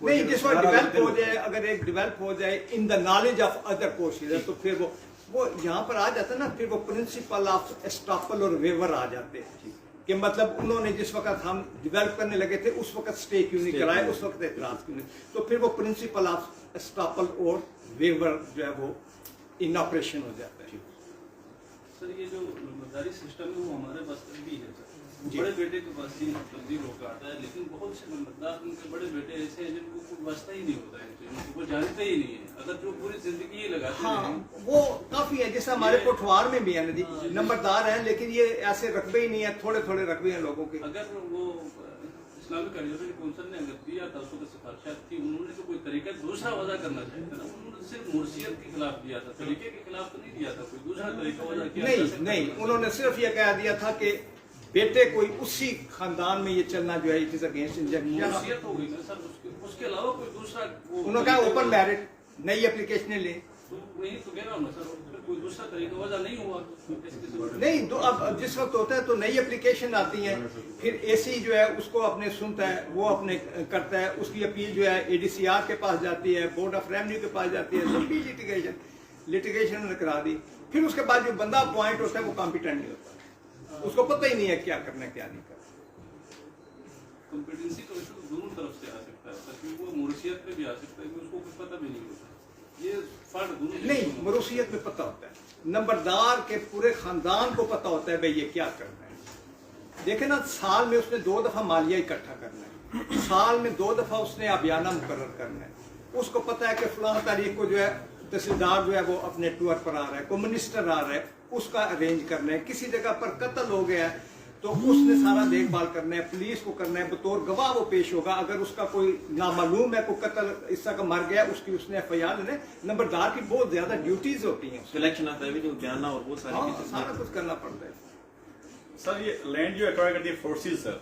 नहीं, जिस वक्त डेवलप हो जाए, अगर एक डेवलप हो जाए in the knowledge of other co-share, तो फिर वो यहाँ पर आ जाता है ना, फिर वो प्रिंसिपल ऑफ एस्टॉपल और वेवर आ जाते हैं कि मतलब उन्होंने जिस वक्त हम डेवलप करने लगे थे उस वक्त स्टे क्यों नहीं कराए, उस वक्त एतराज क्यों नहीं, तो फिर वो प्रिंसिपल ऑफ एस्टॉपल और वेवर जो है वो इन ऑपरेशन हो जाता है। सर ये जो नंबरदारी सिस्टम है वो हमारे पास भी है सर, बड़े बेटे के पास ही जल्दी रोका आता है, लेकिन बहुत से नंबरदार उनके बड़े बेटे ऐसे हैं जिनको कोई वास्ता ही नहीं होता है, वो जानते ही नहीं है, अगर जो पूरी जिंदगी ही लगाते हैं। वो काफी है, जैसे हमारे कोठवार में भी है ना जी, नंबरदार हैं लेकिन ये ऐसे रकबे ही नहीं है, थोड़े थोड़े रकबे हैं लोगों के। अगर वो इस्लामिक एडवाइजरी काउंसिल ने अगर दिया था, उसको सिफारिशात थी, उन्होंने तो कोई तरीका दूसरा वजह करना चाहिए था, उन्होंने सिर्फ मुर्शियत के खिलाफ दिया था, तरीके के खिलाफ तो नहीं दिया था, कोई दूसरा तरीका वजह किया नहीं, उन्होंने सिर्फ ये कह दिया था कि बेटे कोई उसी खानदान में ये चलना जो है इट इज अगेंस्ट मुर्शियत हो गई ना सर, उसके अलावा कोई दूसरा उन्होंने कहा ओपन मैरिट नई एप्लीकेशनें ले, नहीं तो कह रहा हूँ ना सर, कोई दूसरा तरीका वजह नहीं हुआ नहीं तो अब जिस वक्त होता है तो नई एप्लीकेशन आती है, फिर एसी जो है उसको अपने सुनता है, वो अपने करता है, उसकी अपील जो है एडीसीआर के पास जाती है, बोर्ड ऑफ रेवेन्यू के पास जाती है, लंबी लिटिगेशन उन्होंने करा दी, फिर उसके बाद जो बंदा अपॉइंट होता है वो कॉम्पिटेंट नहीं होता, उसको पता ही नहीं है क्या करना है क्या नहीं करना। कॉम्पिटेंसी तो दोनों तरफ से आ सकता है सर, क्योंकि वो मुर्शियत पे भी आ सकता है, उसको कुछ पता भी नहीं होता, ये फर्क दोनों नहीं, मुर्शियत में पता होता है, नंबरदार के पूरे खानदान को पता होता है भाई ये क्या करना है। देखे ना, साल में उसने 2 दफा मालिया इकट्ठा करना है, साल में 2 दफा उसने अभियाना मुकर्रर करना है, उसको पता है कि फलां तारीख को जो है तहसीलदार जो है वो अपने टूर पर आ रहा है, कोई मिनिस्टर आ रहा है, उसका अरेंज करना है, किसी जगह पर कत्ल हो गया है तो उसने सारा देखभाल करना है, पुलिस को करना है, बतौर गवाह वो पेश होगा, अगर उसका कोई नामालूम है, कोई कत्ल इसका का मर गया, उसकी उसने एफआईआर लेने, नंबरदार की बहुत ज्यादा ड्यूटीज होती हैं, सिलेक्शन ऑफ रेवेन्यू जानना और वो सारा कुछ करना पड़ता है। सर ये लैंड जो एक्वायर करती है फोर्सेस सर,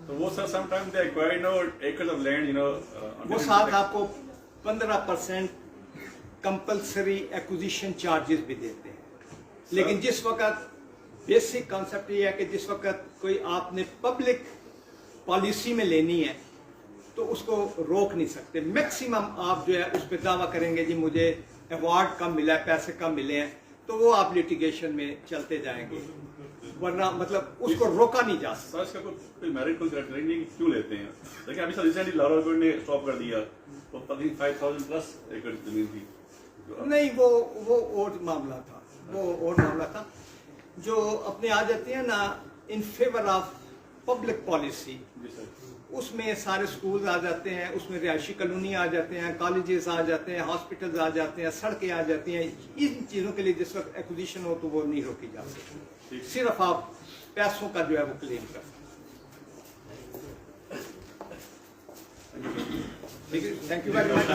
तो वो sir sometime they acquire you know acres of land you know, वो साथ आपको 15% कंपल्सरी एक्विजिशन चार्जेस भी देते हैं, लेकिन जिस वक्त बेसिक कॉन्सेप्ट ये है कि जिस वक्त कोई आपने पब्लिक पॉलिसी में लेनी है तो उसको रोक नहीं सकते, मैक्सिमम आप जो है उस पर दावा करेंगे जी मुझे अवार्ड कम मिला है, पैसे कम मिले हैं, तो वो आप लिटिगेशन में चलते जाएंगे, वरना मतलब उसको रोका नहीं जा सकता। सर इसका कोई मेरिट कोई क्राइटेरिया क्यों लेते हैं? देखिए अभी सर रिसेंटली लाहौर गवर्नमेंट ने स्टॉप कर दिया, तो पता 5000 प्लस एकड़ जमीन थी। नहीं, वो और मामला था, वो और मामला था जो अपने आ जाती है ना in favour of public policy, उसमें सारे स्कूल्स आ जाते हैं, उसमें रिहायशी कॉलोनी आ जाते हैं, कॉलेजेस आ जाते हैं, हॉस्पिटल्स आ जाते हैं, सड़कें आ जाती हैं, इन चीज़ों के लिए जिस वक्त एक्विजिशन हो तो वो नहीं रोकी जा सकती, सिर्फ आप पैसों का जो है वो क्लेम कर सकते। Thank you very much.